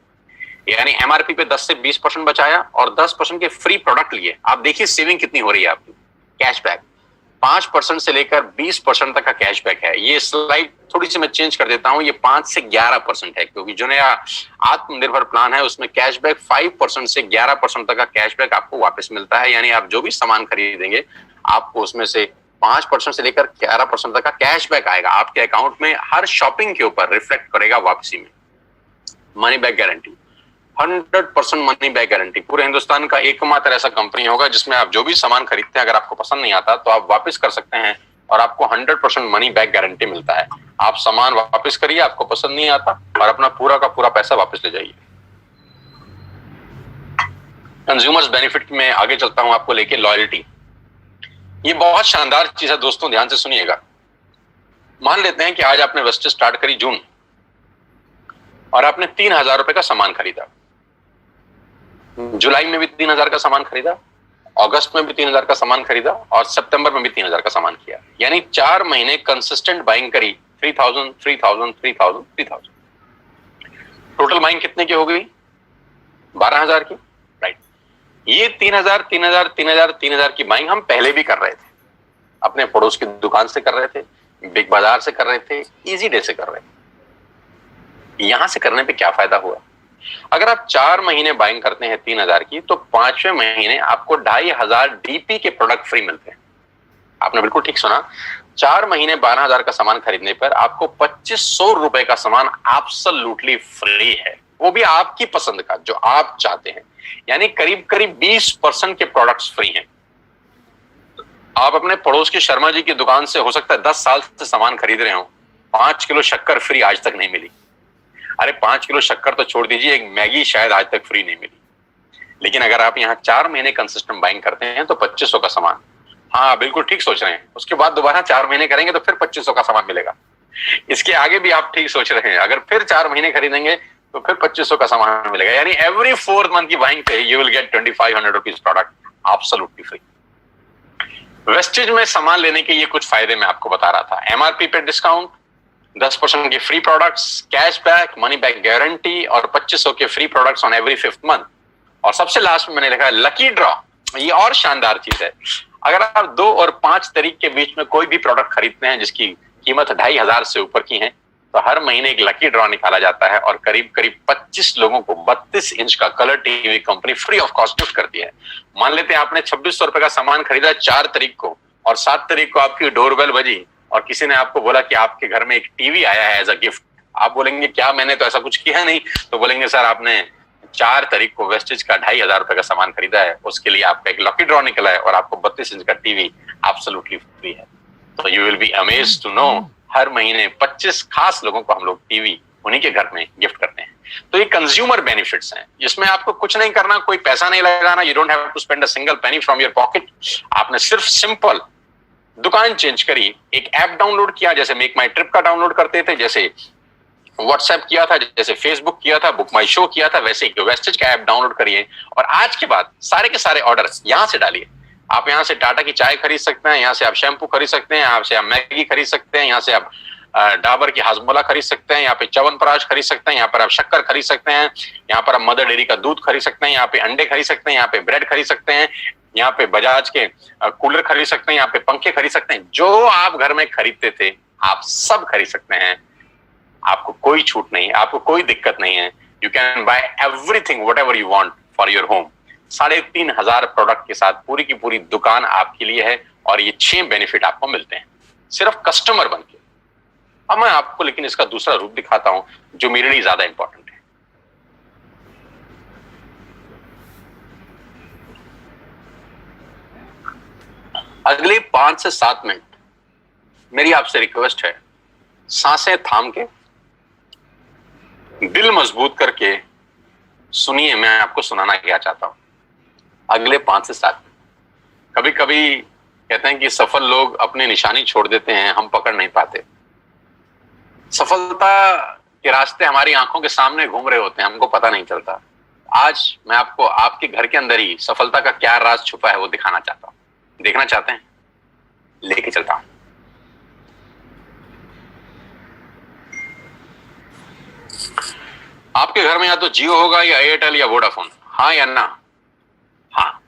यानी एमआरपी पे 10 से 20% बचाया और 10% के फ्री प्रोडक्ट लिए। आप देखिए सेविंग कितनी हो रही है आपकी। कैशबैक 5% से लेकर 20% तक का कैशबैक है। ये स्लाइड थोड़ी सी मैं चेंज कर देता हूं, ये 5 से 11% है क्योंकि जो नया आत्मनिर्भर प्लान है उसमें कैशबैक 5% से 11% तक का कैशबैक आपको वापस मिलता है। यानी आप जो भी सामान खरीदेंगे आपको उसमें से 5% से लेकर 11% तक का कैशबैक आएगा आपके अकाउंट में, हर शॉपिंग के ऊपर रिफ्लेक्ट करेगा वापसी में। Money back guarantee 100% money back guarantee. पूरे हिंदुस्तान का एकमात्र ऐसा कंपनी होगा जिसमें आप जो भी सामान खरीदते हैं अगर आपको पसंद नहीं आता तो आप वापस कर सकते हैं और आपको 100% मनी बैक गारंटी मिलता है। आप सामान वापस करिए, आपको पसंद नहीं आता, और अपना पूरा का पूरा पैसा वापस ले जाइए। कंज्यूमर्स बेनिफिट में आगे चलता हूं आपको लेके। लॉयल्टी, ये बहुत शानदार चीज है दोस्तों, ध्यान से सुनिएगा। मान लेते हैं कि आज आपने वेस्टेज स्टार्ट करी जून और आपने 3000 रुपए का सामान खरीदा, जुलाई में भी 3000 का सामान खरीदा, अगस्त में भी 3000 का सामान खरीदा और सितंबर में भी 3000 का सामान किया। यानी 4 महीने कंसिस्टेंट बाइंग करी, 3000 3000 3000 3000। टोटल बाइंग कितने की हो गई? 12000 की, राइट। ये 3000 3000 3000 3000 की बाइंग हम पहले भी कर रहे थे, अपने पड़ोस की दुकान से कर रहे थे, बिग बाजार से कर रहे थे, इजी डे से कर रहे थे। यहां से करने पे क्या फायदा हुआ? अगर आप 4 महीने बाइंग करते हैं 3000 की तो 5वें महीने आपको 2500 डीपी के प्रोडक्ट फ्री मिलते हैं। आपने बिल्कुल ठीक सुना, 4 महीने 12000 का सामान खरीदने पर आपको 2500 रुपए का सामान एब्सोल्युटली फ्री है, वो भी आपकी पसंद का जो आप चाहते हैं। यानी करीब करीब 20% के प्रोडक्ट्स फ्री हैं। आप अपने पड़ोस की शर्मा जी की दुकान से हो सकता है 10 साल से सामान खरीद रहे हो, 5 किलो शक्कर फ्री आज तक नहीं मिली। अरे 5 किलो शक्कर तो छोड़ दीजिए, एक मैगी शायद आज तक फ्री नहीं मिली। लेकिन अगर आप यहाँ 4 महीने कंसिस्टेंट बाइंग करते हैं तो 2500 का सामान, हाँ बिल्कुल ठीक सोच रहे हैं, उसके बाद दोबारा 4 महीने करेंगे तो फिर 2500 का सामान मिलेगा। इसके आगे भी आप ठीक सोच रहे हैं, अगर फिर 4 महीने खरीदेंगे तो फिर 2500 का सामान मिलेगा। यानी एवरी 4th मंथ की बाइंग पे you will get 2500 rupees product absolutely free. Wastage में सामान लेने के ये कुछ फायदे मैं आपको बता रहा था। एमआरपी पे डिस्काउंट, 10% के free products, cashback, money back guarantee और 2500 के free products on every 5th month. और सबसे लास्ट में मैंने लिखा है लकी ड्रॉ। ये और शानदार चीज है, अगर आप 2 और 5 तारीख के बीच में कोई भी प्रोडक्ट खरीदते हैं जिसकी कीमत 2500 से ऊपर की है तो हर महीने एक लकी ड्रॉ निकाला जाता है और करीब करीब 25 लोगों को 32 इंच का colour TV company free of cost gift करती है। मान लेते हैं आपने 2600 रुपए का सामान खरीदा 4 तारीख को और 7 तारीख को आपकी डोरबेल बजी और किसी ने आपको बोला कि आपके घर में एक टीवी आया है एज अ गिफ्ट। आप बोलेंगे क्या, मैंने तो ऐसा कुछ किया नहीं। तो बोलेंगे सर आपने 4 तारीख को वेस्टेज का 2500 रुपए का सामान खरीदा है, उसके लिए आपका एक लकी ड्रॉ निकला है और आपको 32 इंच का टीवी एब्सोल्युटली फ्री है। तो you will be amazed to know हर महीने 25 खास लोगों को हम लोग टीवी उन्हीं के घर में गिफ्ट करते हैं। तो ये कंज्यूमर बेनिफिट्स हैं, इसमें आपको कुछ नहीं करना, कोई पैसा नहीं लगाना, you don't have to spend a single penny from your pocket. आपने सिर्फ सिंपल दुकान चेंज करी, एक ऐप डाउनलोड किया, जैसे मेक माई ट्रिप का डाउनलोड करते थे, जैसे व्हाट्सएप किया था, जैसे फेसबुक किया था, बुक माई शो किया था, वैसे ही वेस्टेज का ऐप डाउनलोड करिए और आज के बाद सारे के सारे ऑर्डर यहां से डालिए। आप यहाँ से टाटा की चाय खरीद सकते हैं, यहाँ से आप शैम्पू खरीद सकते हैं, यहाँ से आप मैगी खरीद सकते हैं, यहाँ से आप डाबर की हाजमोला खरीद सकते हैं, यहाँ पे च्यवनप्राश खरीद सकते हैं, यहाँ पर आप शक्कर खरीद सकते हैं, यहाँ पर आप मदर डेयरी का दूध खरीद सकते हैं, यहाँ पे अंडे खरीद सकते हैं, यहाँ पे ब्रेड खरीद सकते हैं, यहाँ पे बजाज के कूलर खरीद सकते हैं, यहाँ पे पंखे खरीद सकते हैं। जो आप घर में खरीदते थे आप सब खरीद सकते हैं, आपको कोई छूट नहीं, आपको कोई दिक्कत नहीं है। You can buy everything what ever you want for your home. 3500 product के साथ पूरी की पूरी दुकान आपके लिए है और ये 6 बेनिफिट आपको मिलते हैं सिर्फ कस्टमर बन के। अब मैं आपको लेकिन इसका दूसरा रूप दिखाता हूं जो मेरे लिए ज्यादा इंपॉर्टेंट है। अगले 5 से 7 मिनट मेरी आपसे रिक्वेस्ट है, सांसें थाम के, दिल मजबूत करके सुनिए मैं आपको सुनाना क्या चाहता हूं। अगले 5 से 7 मिनट। कभी कभी कहते हैं कि सफल लोग अपनी निशानी छोड़ देते हैं, हम पकड़ नहीं पाते। सफलता के रास्ते हमारी आंखों के सामने घूम रहे होते हैं, हमको पता नहीं चलता। आज मैं आपको आपके घर के अंदर ही सफलता का क्या राज छुपा है वो दिखाना चाहता हूं। देखना चाहते हैं? लेके चलता हूं। आपके घर में या तो जियो होगा या एयरटेल या वोडाफोन, हाँ या ना? हाँ।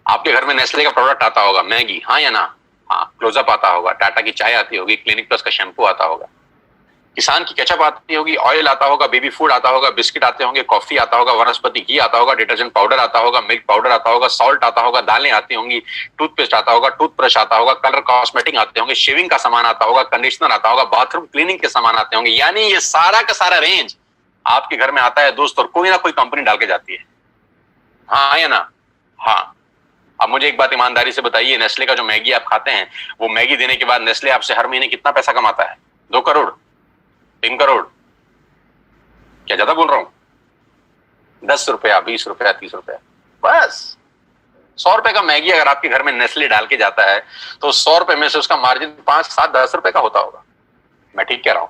आपके घर में नेस्ले का प्रोडक्ट आता होगा, मैगी, हाँ या ना? हाँ। क्लोजअप आता होगा, टाटा की चाय आती होगी, क्लिनिक प्लस का शैम्पू आता होगा, किसान की केचप आती होगी, ऑयल आता होगा, बेबी फूड आता होगा, बिस्किट आते होंगे, कॉफी आता होगा, वनस्पति घी आता होगा, डिटर्जेंट पाउडर आता होगा, मिल्क पाउडर आता होगा, सॉल्ट आता होगा, दालें आती होंगी, टूथपेस्ट आता होगा, टूथब्रश आता होगा, कलर कॉस्मेटिक आते होंगे, शेविंग का सामान आता होगा, कंडीशनर आता होगा, बाथरूम क्लीनिंग के सामान आते होंगे। यानी ये सारा का सारा रेंज आपके घर में आता है दोस्त, और कोई ना कोई कंपनी डाल के जाती है, हाँ या ना? हाँ। अब मुझे एक बात ईमानदारी से बताइए, नेस्ले का जो मैगी आप खाते हैं, वो मैगी देने के बाद नेस्ले आपसे हर महीने कितना पैसा कमाता है? 2 करोड़, 3 करोड़? क्या ज्यादा बोल रहा हूं? 10 रुपया, 20 रुपया, 30 रुपया, बस। 100 रुपए का मैगी अगर आपके घर में नेस्ले डाल के जाता है तो 100 रुपए में से उसका मार्जिन 5, 7, 10 रुपए का होता होगा। मैं ठीक कह रहा हूं?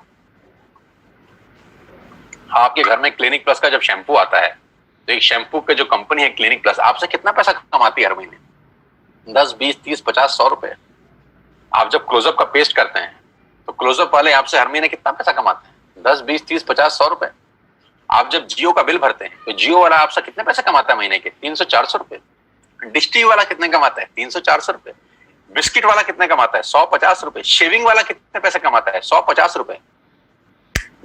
आपके घर में क्लिनिक प्लस का जब शैम्पू आता है तो एक शैम्पू के जो कंपनी है क्लिनिक प्लस, आपसे कितना पैसा कमाती है हर महीने? 10, 20, 30, 50, 100 रुपए। आप जब क्लोजअप का पेस्ट करते हैं तो क्लोजअप वाले आपसे हर महीने कितना पैसा कमाते हैं? 10, 20, 30, 50, 100 रुपए। आप जब जियो का बिल भरते हैं तो जियो वाला आपसे कितने पैसे कमाता है महीने के? 300, 400 रुपए। डिश टीवी वाला कितने कमाता है? 300, 400 रुपए। बिस्किट वाला कितने कमाता है? 100, 50 रुपए। शेविंग वाला कितने पैसे कमाता है? 100, 50 रुपए।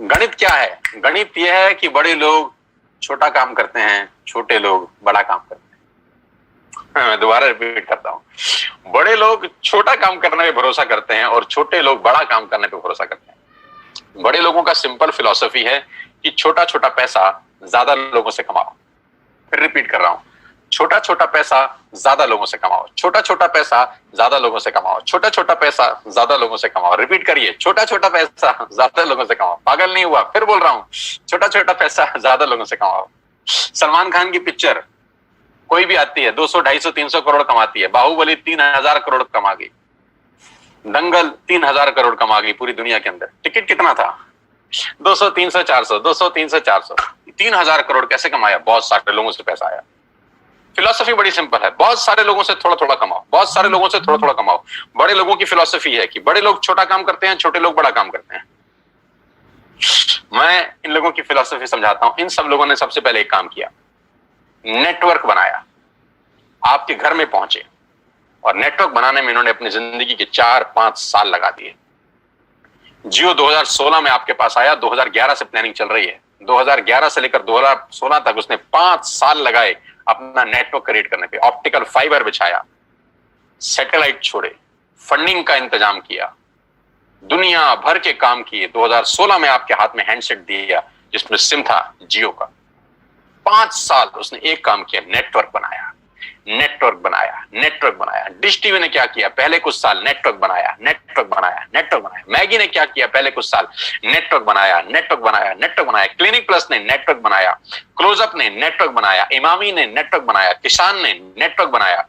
गणित क्या है? गणित यह है कि बड़े लोग छोटा काम करते हैं, छोटे लोग बड़ा काम करते हैं। मैं दोबारा रिपीट करता हूं, बड़े लोग छोटा काम करने पे भरोसा करते हैं और छोटे लोग बड़ा काम करने पे भरोसा करते हैं। बड़े लोगों का सिंपल फिलॉसफी है कि छोटा छोटा पैसा ज्यादा लोगों से कमाओ। फिर रिपीट कर रहा हूं, छोटा छोटा पैसा ज्यादा लोगों से कमाओ, छोटा छोटा पैसा ज्यादा लोगों से कमाओ, छोटा छोटा पैसा ज्यादा लोगों से कमाओ। रिपीट करिए, छोटा छोटा पैसा ज्यादा लोगों से कमाओ। पागल नहीं हुआ? फिर बोल रहा हूं, छोटा छोटा पैसा ज्यादा लोगों से कमाओ। सलमान खान की पिक्चर कोई भी आती है 200, 250, 300 करोड़ कमाती है। बाहुबली 3000 करोड़ कमा गई, दंगल 3000 करोड़ कमा गई पूरी दुनिया के अंदर। टिकट कितना था? 200, 300, 400, 200, 300, 400, 3000 करोड़ कैसे कमाया? बहुत सारे लोगों से पैसा आया। फिलॉसफी बड़ी सिंपल है, बहुत सारे लोगों से थोड़ा थोड़ा कमाओ, बहुत सारे लोगों से थोड़ा थोड़ा कमाओ। बड़े लोगों की फिलॉसफी है कि बड़े लोग छोटा काम करते हैं, छोटे लोग बड़ा काम करते हैं। मैं इन लोगों की फिलॉसफी समझाता हूं। इन सब लोगों ने सबसे पहले एक काम किया, नेटवर्क बनाया, आपके घर में पहुंचे, और नेटवर्क बनाने में इन्होंने अपनी जिंदगी के 4-5 साल लगा दिए। जियो 2016 में आपके पास आया, 2011 से प्लानिंग चल रही है। 2011 से लेकर 2016 तक उसने 5 साल लगाए अपना नेटवर्क क्रिएट करने पे। ऑप्टिकल फाइबर बिछाया, सैटेलाइट छोड़े, फंडिंग का इंतजाम किया, दुनिया भर के काम किए। 2016 में आपके हाथ में हैंडसेट दिया जिसमें सिम था जियो का। 5 साल उसने एक काम किया, नेटवर्क बनाया, नेटवर्क बनाया, नेटवर्क बनाया। डिश टीवी ने क्या किया? पहले कुछ साल नेटवर्क बनाया, नेटवर्क बनाया, नेटवर्क बनाया। मैगी ने क्या किया? पहले कुछ साल नेटवर्क बनाया, नेटवर्क बनाया, नेटवर्क बनाया। क्लिनिक प्लस ने नेटवर्क बनाया, क्लोजअप ने नेटवर्क बनाया, इमामी ने नेटवर्क बनाया, किसान ने नेटवर्क बनाया,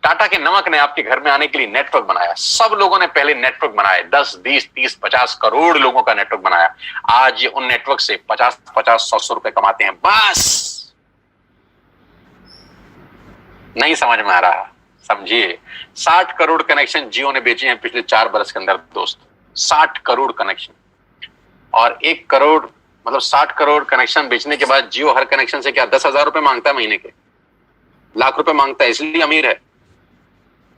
टाटा के नमक ने आपके घर में आने के लिए नेटवर्क बनाया। सब लोगों ने पहले नेटवर्क बनाए, 10, 20, 30, 50 करोड़ लोगों का नेटवर्क बनाया। आज ये उन नेटवर्क से 50, 100 रुपए कमाते हैं। बस नहीं समझ में आ रहा? समझिए, 60 करोड़ कनेक्शन जियो ने बेचे हैं पिछले 4 बरस के अंदर दोस्त। 60 करोड़ कनेक्शन, और 1 करोड़ मतलब 60 करोड़ कनेक्शन बेचने के बाद जियो हर कनेक्शन से क्या 10,000 रुपए मांगता है महीने के? लाख रुपए मांगता है इसलिए अमीर है?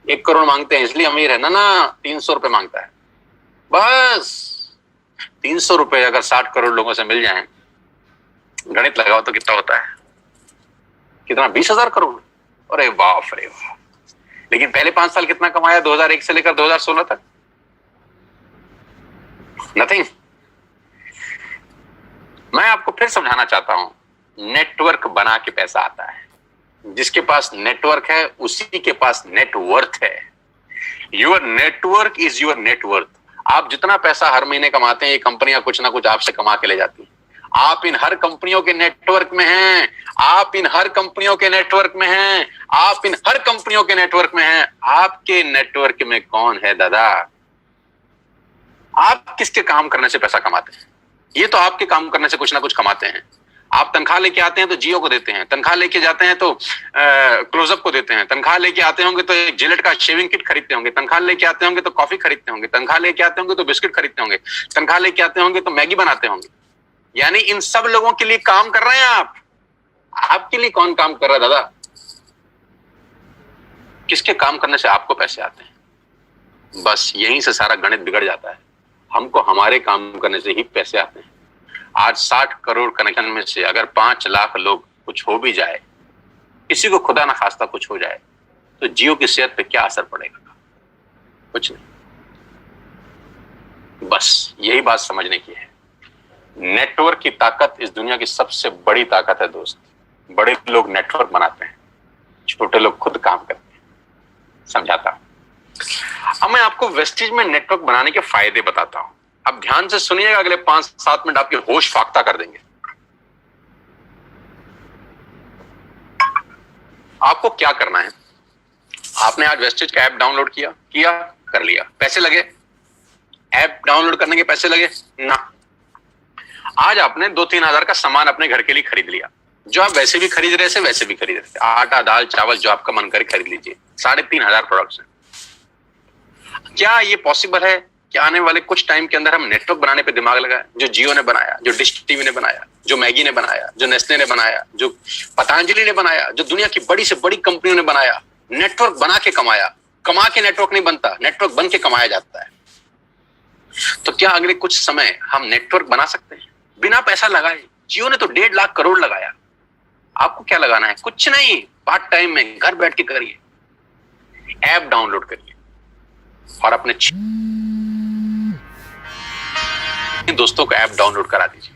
1 करोड़ मांगते हैं इसलिए अमीर है? ना, 300 रुपए मांगता है। बस 300 रुपए अगर 60 करोड़ लोगों से मिल जाएं, गणित लगाओ तो कितना होता है? कितना? 20,000 करोड़। अरे बाप रे बाप। लेकिन पहले 5 साल कितना कमाया 2001 से लेकर 2016 तक? नथिंग। मैं आपको फिर समझाना चाहता हूं, नेटवर्क बना के पैसा आता है। जिसके पास नेटवर्क है उसी के पास नेटवर्थ है। Your network is your net worth. आप जितना पैसा हर महीने कमाते हैं, ये कंपनियां कुछ ना कुछ आपसे कमा के ले जाती हैं। आप इन हर कंपनियों के नेटवर्क में हैं, आप इन हर कंपनियों के नेटवर्क में हैं, आप इन हर कंपनियों के नेटवर्क में हैं। आपके नेटवर्क में कौन है दादा? आप किसके काम करने से पैसा कमाते हैं? ये तो आपके काम करने से कुछ ना कुछ कमाते हैं। आप तनख्वाह लेके आते हैं तो जियो को देते हैं, तनख्वाह लेके जाते हैं तो क्लोजअप को देते हैं, तनख्वाह लेके आते होंगे तो एक जिलेट का शेविंग किट खरीदते होंगे, तनख्वाह लेके आते होंगे तो कॉफी खरीदते होंगे, तनख्वाह लेके आते होंगे तो बिस्किट खरीदते होंगे, तनख्वाह लेके आते होंगे तो मैगी बनाते होंगे। यानी इन सब लोगों के लिए काम कर रहे हैं आप। आपके लिए कौन काम कर रहा है दादा? किसके काम करने से आपको पैसे आते हैं? बस यहीं से सारा गणित बिगड़ जाता है। हमको हमारे काम करने से ही पैसे आते हैं। आज 60 करोड़ कनेक्शन में से अगर 5 लाख लोग कुछ हो भी जाए, किसी को खुदा ना खास्ता कुछ हो जाए, तो जियो की सेहत पे क्या असर पड़ेगा? कुछ नहीं। बस यही बात समझने की है। नेटवर्क की ताकत इस दुनिया की सबसे बड़ी ताकत है दोस्त। बड़े लोग नेटवर्क बनाते हैं, छोटे लोग खुद काम करते हैं। समझाता हूं। अब मैं आपको वेस्टेज में नेटवर्क बनाने के फायदे बताता हूं। अब ध्यान से सुनिएगा, अगले 5-7 मिनट आपके होश फाख्ता कर देंगे। आपको क्या करना है? आपने आज वेस्टेज का ऐप डाउनलोड किया कर लिया। पैसे लगे? ऐप डाउनलोड करने के पैसे लगे ना। आज आपने 2-3 हजार का सामान अपने घर के लिए खरीद लिया, जो आप वैसे भी खरीद रहे थे वैसे भी खरीद रहे थे। आटा, दाल, चावल, जो आपका मन करे खरीद लीजिए। 3,500 प्रोडक्ट्स हैं। क्या ये पॉसिबल है कि आने वाले कुछ टाइम के अंदर हम नेटवर्क बनाने पे दिमाग लगाएं? जो जियो ने बनाया, जो डिश टीवी ने बनाया, जो मैगी ने बनाया, जो नेस्ले ने बनाया, जो पतंजलि ने बनाया, जो दुनिया की बड़ी से बड़ी कंपनियों ने बनाया। नेटवर्क बना के कमाया। कमा के नेटवर्क नहीं बनता, नेटवर्क बन के कमाया जाता है। तो क्या अगले कुछ समय हम नेटवर्क बना सकते हैं बिना पैसा लगाए? जियो ने तो 1.5 लाख करोड़ लगाया। आपको क्या लगाना है? कुछ नहीं। पार्ट टाइम में घर बैठ के करिए। ऐप डाउनलोड करिए और अपने दोस्तों को ऐप डाउनलोड करा दीजिए।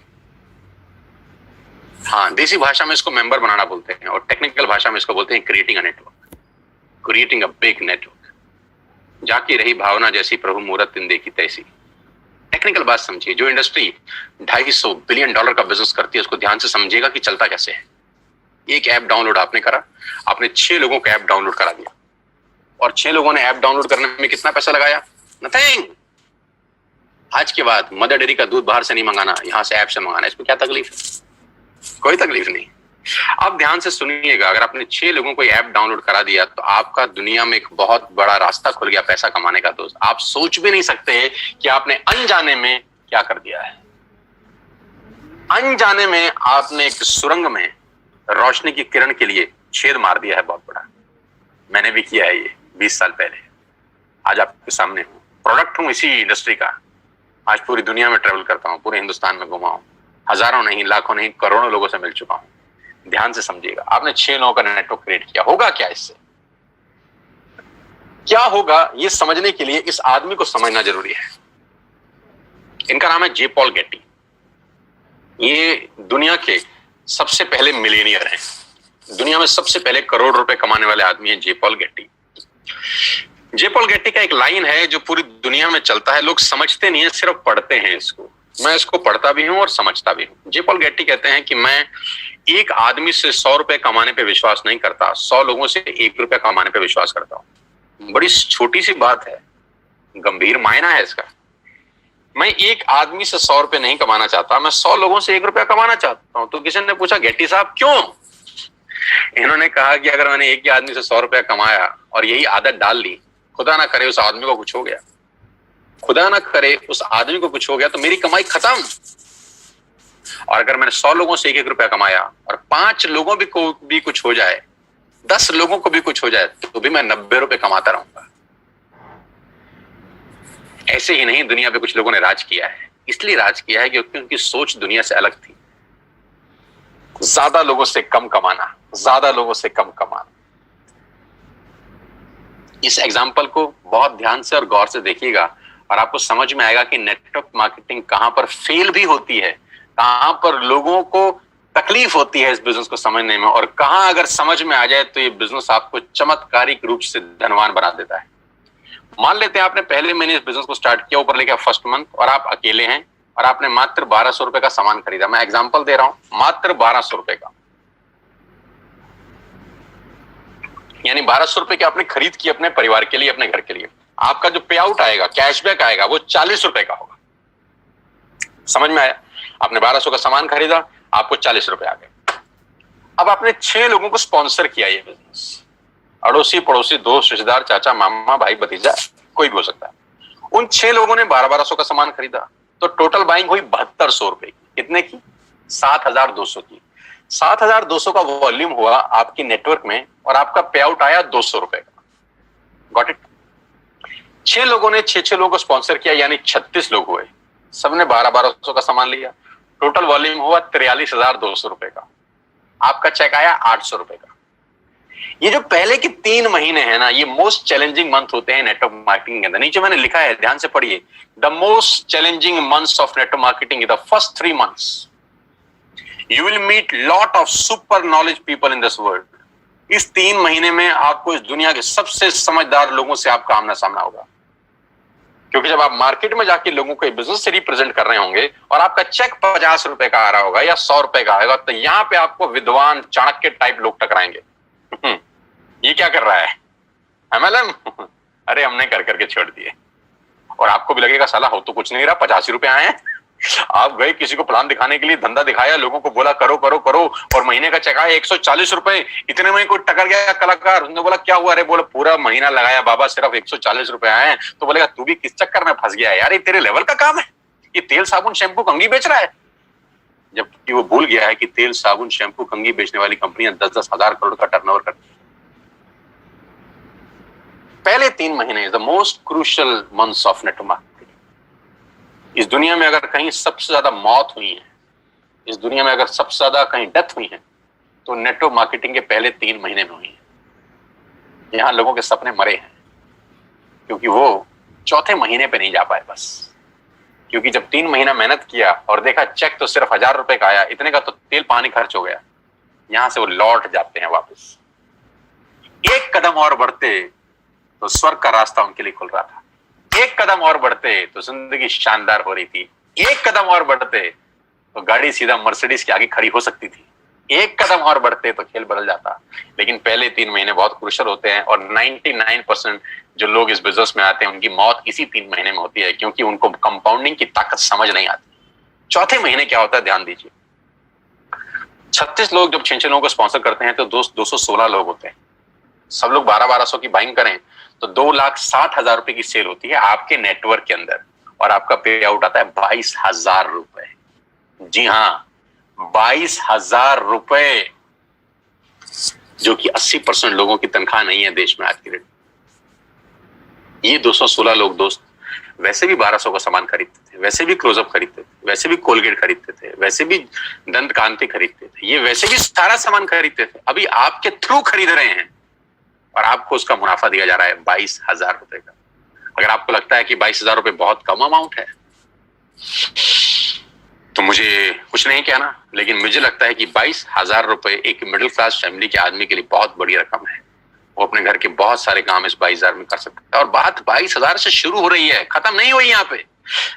हाँ, देसी भाषा में इसको मेंबर बनाना बोलते हैं और टेक्निकल भाषा में इसको बोलते हैं creating a network, creating a big network. जाकी रही भावना जैसी प्रभु मूरत दिन देखी तैसी। टेक्निकल बात समझिए। जो इंडस्ट्री $250 बिलियन का बिजनेस करती है, उसको ध्यान से समझिएगा कि चलता कैसे है। एक ऐप डाउनलोड आपने करा, आपने 6 लोगों का ऐप डाउनलोड करा दिया और 6 लोगों ने ऐप डाउनलोड करने में कितना पैसा लगाया? नथिंग। आज के बाद मदर डेयरी का दूध बाहर से नहीं मंगाना, यहां से ऐप से मंगाना। इसमें क्या तकलीफ है? कोई तकलीफ नहीं। अब ध्यान से सुनिएगा, अगर आपने 6 लोगों को ऐप डाउनलोड करा दिया तो आपका दुनिया में एक बहुत बड़ा रास्ता खुल गया पैसा कमाने का दोस्त। आप सोच भी नहीं सकते कि आपने अनजाने में क्या कर दिया है। अनजाने में आपने एक सुरंग में रोशनी की किरण के लिए छेद मार दिया है बहुत बड़ा। मैंने भी किया है ये 20 साल पहले। आज आपके सामने हूं, प्रोडक्ट हूं इसी इंडस्ट्री का। आज पूरी दुनिया में ट्रेवल करता हूं, पूरे हिंदुस्तान में घुमा हूं, हजारों नहीं, लाखों नहीं, करोड़ों लोगों से मिल चुका हूं। ध्यान से समझिएगा, आपने 6 लोगों का नेटवर्क क्रिएट किया। होगा क्या इससे? क्या होगा ये समझने के लिए इस आदमी को समझना जरूरी है। इनका नाम है जे पॉल गेटी। ये दुनिया के सबसे पहले मिलियनियर हैं। दुनिया में सबसे पहले करोड़ रुपए कमाने वाले आदमी है जे पॉल गेटी। जे पॉल गेटी का एक लाइन है जो पूरी दुनिया में चलता है। लोग समझते नहीं है, सिर्फ पढ़ते हैं इसको। मैं इसको पढ़ता भी हूं और समझता भी हूं। जे पॉल गेटी कहते हैं कि मैं एक आदमी से 100 रुपए कमाने पे विश्वास नहीं करता, 100 लोगों से 1 रुपया कमाने पे विश्वास करता हूं। बड़ी छोटी सी बात है, गंभीर मायना है इसका। मैं एक आदमी से 100 रुपए नहीं कमाना चाहता, मैं 100 लोगों से 1 रुपया कमाना चाहता हूं। तो किसी ने पूछा, गेटी साहब क्यों? इन्होंने कहा कि अगर मैंने एक ही आदमी से 100 रुपया कमाया और यही आदत डाल ली, खुदा ना करे उस आदमी को कुछ हो गया, खुदा ना करे उस आदमी को कुछ हो गया, तो मेरी कमाई खत्म। और अगर मैंने 100 लोगों से 1-1 रुपया कमाया और 5 लोगों को भी कुछ हो जाए, 10 लोगों को भी कुछ हो जाए, तो भी मैं 90 रुपए कमाता रहूंगा। ऐसे ही नहीं, दुनिया पे कुछ लोगों ने राज किया है। इसलिए राज किया है क्योंकि उनकी सोच दुनिया से अलग थी। ज्यादा लोगों से कम कमाना, ज्यादा लोगों से कम कमाना। इस एग्जाम्पल को बहुत ध्यान से और गौर से देखिएगा और आपको समझ में आएगा कि नेटवर्क मार्केटिंग कहां पर फेल भी होती है, कहां पर लोगों को तकलीफ होती है इस बिजनेस को समझने में, और कहां अगर समझ में आ जाए तो ये बिजनेस आपको चमत्कारिक रूप से धनवान बना देता है। मान लेते हैं आपने पहले महीने इस बिजनेस को स्टार्ट किया, ऊपर लेके फर्स्ट मंथ, और आप अकेले हैं और आपने मात्र 1200 रुपए का सामान खरीदा। मैं एग्जांपल दे रहा हूं, मात्र 1200 रुपए का, यानी 1200 रुपए की आपने खरीद की अपने परिवार के लिए, अपने घर के लिए। आपका जो पे आउट आएगा, कैशबैक आएगा, वो 40 रुपए का होगा। समझ में आया? आपने 1200 का सामान खरीदा, आपको 40 रुपए आ गए। अब आपने 6 लोगों को स्पॉन्सर किया ये बिजनेस, अड़ोसी पड़ोसी, दोस्त, रिश्तेदार, चाचा, मामा, भाई, भतीजा, कोई भी हो सकता है। उन 6 लोगों ने 1200 का सामान खरीदा, तो टोटल बाइंग हुई 7200 रुपए की। कितने की? 7200 की। 7200 का वॉल्यूम हुआ आपकी नेटवर्क में, और आपका पे आउट आया 200 रुपए का। Got it? 6 लोगों ने 6 लोगों को स्पॉन्सर किया, यानी 36 लोग हुए। सबने 1200 का सामान लिया, टोटल वॉल्यूम हुआ 43,200 रुपए का। आपका चेक आया 800 रुपए का। ये जो पहले के 3 महीने हैं ना, ये मोस्ट चैलेंजिंग मंथ होते हैं नेटवर्क मार्केटिंग के अंदर। नीचे मैंने लिखा है, ध्यान से पढ़िए। The most challenging months of network marketing, the first 3 months. You will meet lot of super knowledge people in this world. इस 3 महीने में आपको इस दुनिया के सबसे समझदार लोगों से आपका आमना सामना होगा, क्योंकि जब आप मार्केट में जाके लोगों को बिजनेस से रिप्रेजेंट कर रहे होंगे और आपका चेक 50 रुपए का आ रहा होगा या 100 रुपए का आएगा, तो यहां पे आपको विद्वान, चाणक्य टाइप लोग टकराएंगे। ये क्या कर रहा है MLM? अरे हमने कर करके छोड़ दिए। और आपको भी लगेगा साला हो तो कुछ नहीं रहा, 85 रुपए आए हैं। आप गए किसी को प्लान दिखाने के लिए, धंधा दिखाया, लोगों को बोला करो करो करो, और महीने का चेक आया 140 रुपए। इतने में कोई टकर गया कलाकार, उसने बोला क्या हुआ? अरे बोला पूरा महीना लगाया बाबा, सिर्फ 140 रुपए आए हैं। तो बोलेगा तू भी किस चक्कर में फंस गया है यार, ये तेरे लेवल का काम है? ये तेल साबुन शैम्पू कंघी बेच रहा है। जबकि वो भूल गया है कि तेल साबुन शैम्पू कंघी बेचने वाली कंपनियां 10-10 हजार करोड़ का टर्नओवर करती है। पहले 3 महीने is the most crucial months of network marketing. इस दुनिया में अगर कहीं सबसे ज्यादा मौत हुई है, इस दुनिया में अगर सबसे ज्यादा कहीं डेथ हुई है, तो नेटवर्क मार्केटिंग के पहले 3 महीने में हुई है। यहां लोगों के सपने मरे हैं, क्योंकि वो चौथे महीने पे नहीं जा पाए बस। क्योंकि जब 3 महीना मेहनत किया और देखा चेक तो सिर्फ 1000 रुपए का आया, इतने का तो तेल पानी खर्च हो गया, यहां से वो लौट जाते हैं वापस। एक कदम और बढ़ते तो स्वर्ग का रास्ता उनके लिए खुल रहा था। एक कदम और बढ़ते तो जिंदगी शानदार हो रही थी। एक कदम और बढ़ते तो गाड़ी सीधा मर्सिडीज के आगे खड़ी हो सकती थी। एक कदम और बढ़ते तो खेल बदल जाता। लेकिन पहले 3 महीने बहुत क्रूशियल होते हैं, और 99% जो लोग इस बिजनेस में आते हैं उनकी मौत इसी 3 महीने में होती है, क्योंकि उनको कंपाउंडिंग की ताकत समझ नहीं आती। चौथे महीने क्या होता है, ध्यान दीजिए। 36 लोग जब 6 लोगों को स्पॉन्सर करते हैं तो 216 लोग होते हैं। सब लोग 1200 की बाइंग करें तो 2,60,000 रुपए की सेल होती है आपके नेटवर्क के अंदर, और आपका पे आउट आता है 22,000 रुपए। जी हाँ, 22,000 रुपए, जो कि 80% लोगों की तनख्वाह नहीं है देश में आज की डेट। ये 216 लोग दोस्त वैसे भी 1200 का सामान खरीदते थे, वैसे भी क्लोजअप खरीदते थे, वैसे भी कोलगेट खरीदते थे, वैसे भी दंत कांति खरीदते थे, ये वैसे भी सारा सामान खरीदते थे। अभी आपके थ्रू खरीद रहे हैं और आपको उसका मुनाफा दिया जा रहा है 22,000 रुपए का। अगर आपको लगता है कि 22,000 रुपए बहुत कम अमाउंट है, तो मुझे कुछ नहीं कहना, लेकिन मुझे लगता है कि 22,000 रुपए एक मिडिल क्लास फैमिली के आदमी के लिए बहुत बड़ी रकम है। वो अपने घर के बहुत सारे काम इस 22,000 में कर सकता है। और बात 22,000 से शुरू हो रही है, खत्म नहीं हुई यहाँ पे।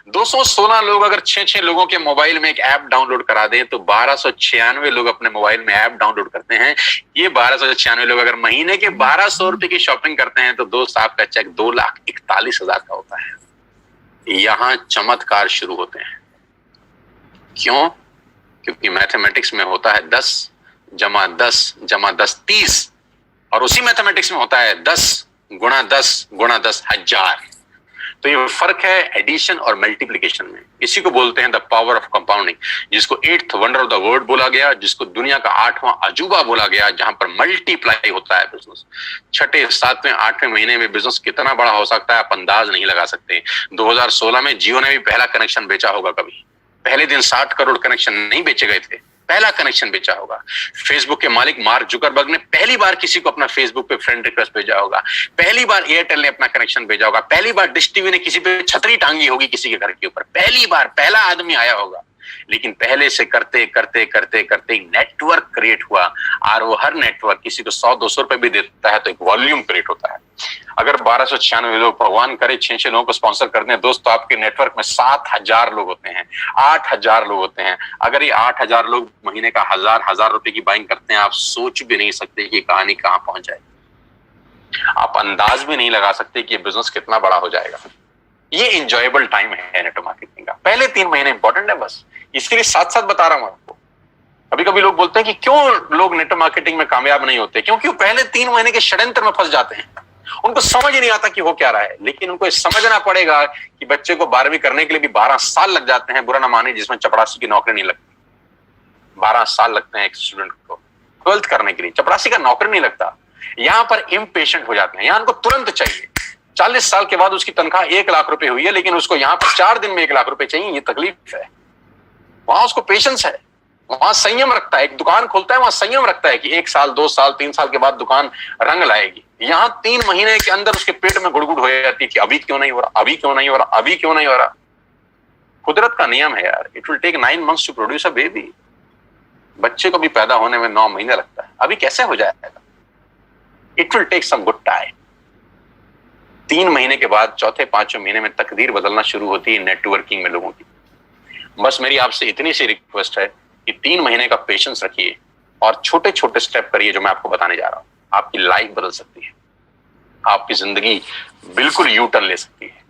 216 लोग अगर 6 लोगों के मोबाइल में एक ऐप डाउनलोड करा दें तो 1296 लोग अपने मोबाइल में ऐप डाउनलोड करते हैं। ये 1296 लोग अगर महीने के 1200 रुपए की शॉपिंग करते हैं तो दोस्त आपका चेक 2,41,000 का होता है। यहां चमत्कार शुरू होते हैं। क्यों? क्योंकि मैथमेटिक्स में होता है 10 जमा 10 जमा 10 30, और उसी मैथमेटिक्स में होता है 10 गुणा 10 गुणा 10 हजार। तो ये फर्क है एडिशन और मल्टीप्लिकेशन में। इसी को बोलते हैं द पावर ऑफ कंपाउंडिंग, जिसको 8th wonder of the world बोला गया, जिसको दुनिया का 8वां अजूबा बोला गया, जहां पर मल्टीप्लाई होता है बिजनेस। 6, 7, 8वें महीने में बिजनेस कितना बड़ा हो सकता है आप अंदाज नहीं लगा सकते। 2016 में जियो ने भी पहला कनेक्शन बेचा होगा कभी। पहले दिन 60 करोड़ कनेक्शन नहीं बेचे गए थे, पहला कनेक्शन बेचा होगा। फेसबुक के मालिक मार्क जुकरबर्ग ने पहली बार किसी को अपना फेसबुक पे फ्रेंड रिक्वेस्ट भेजा होगा। पहली बार एयरटेल ने अपना कनेक्शन भेजा होगा। पहली बार डिश टीवी ने किसी पे छतरी टांगी होगी किसी के घर के ऊपर। पहली बार पहला आदमी आया होगा। लेकिन पहले से करते करते करते करते नेटवर्क क्रिएट हुआ, और वो हर नेटवर्क किसी को 100-200 रुपए भी देता है तो एक वॉल्यूम क्रिएट होता है। अगर 1296 लोग, भगवान करे 6 लोगों को स्पॉन्सर करते हैं दोस्त, तो आपके नेटवर्क में 7000 लोग होते हैं, 8000 लोग होते हैं। अगर ये 8000 लोग महीने का 1000 रुपए की बाइंग करते हैं, आप सोच भी नहीं सकते कि कहानी कहां पहुंच जाए। आप अंदाज भी नहीं लगा सकते कि बिजनेस कितना बड़ा हो जाएगा। ये इंजॉयबल टाइम है नेटवर्क मार्केटिंग का। पहले 3 महीने इंपॉर्टेंट है, बस इसके लिए साथ साथ बता रहा हूं आपको। कभी कभी लोग बोलते हैं कि क्यों लोग नेटवर्क मार्केटिंग में कामयाब नहीं होते, क्योंकि वो पहले 3 महीने के षड्यंत्र में फंस जाते हैं। उनको समझ ही नहीं आता कि हो क्या रहा है। लेकिन उनको समझना पड़ेगा कि बच्चे को 12वीं करने के लिए भी 12 साल लग जाते हैं, बुरा ना माने, जिसमें चपरासी की नौकरी नहीं लगती। 12 साल लगते हैं एक स्टूडेंट को 12th करने के लिए, चपरासी का नौकरी नहीं लगता। यहां पर इम्पेशेंट हो जाते हैं, यहां उनको तुरंत चाहिए। 40 साल के बाद उसकी तनख्वाह 1 लाख रुपए हुई है, लेकिन उसको यहां पर 4 दिन में 1 लाख रुपए चाहिए। ये तकलीफ है। वहां उसको पेशेंस है, वहां संयम रखता है। एक दुकान खोलता है, वहां संयम रखता है कि 1 साल 2 साल 3 साल के बाद दुकान रंग लाएगी। यहां 3 महीने के अंदर उसके पेट में गुड़गुड़ हो जाती है कि अभी क्यों नहीं हो रहा, अभी क्यों नहीं हो रहा, अभी क्यों नहीं हो रहा। कुदरत का नियम है यार, it will take 9 months to produce a baby. बच्चे को भी पैदा होने में 9 महीने लगता है, अभी कैसे हो जाएगा। It will take some good time. 3 महीने के बाद चौथे 5वें महीने में तकदीर बदलना शुरू होती है नेटवर्किंग में लोगों की। बस मेरी आपसे इतनी सी रिक्वेस्ट है कि 3 महीने का पेशेंस रखिए और छोटे छोटे स्टेप करिए, जो मैं आपको बताने जा रहा हूं। आपकी लाइफ बदल सकती है, आपकी जिंदगी बिल्कुल यू टर्न ले सकती है।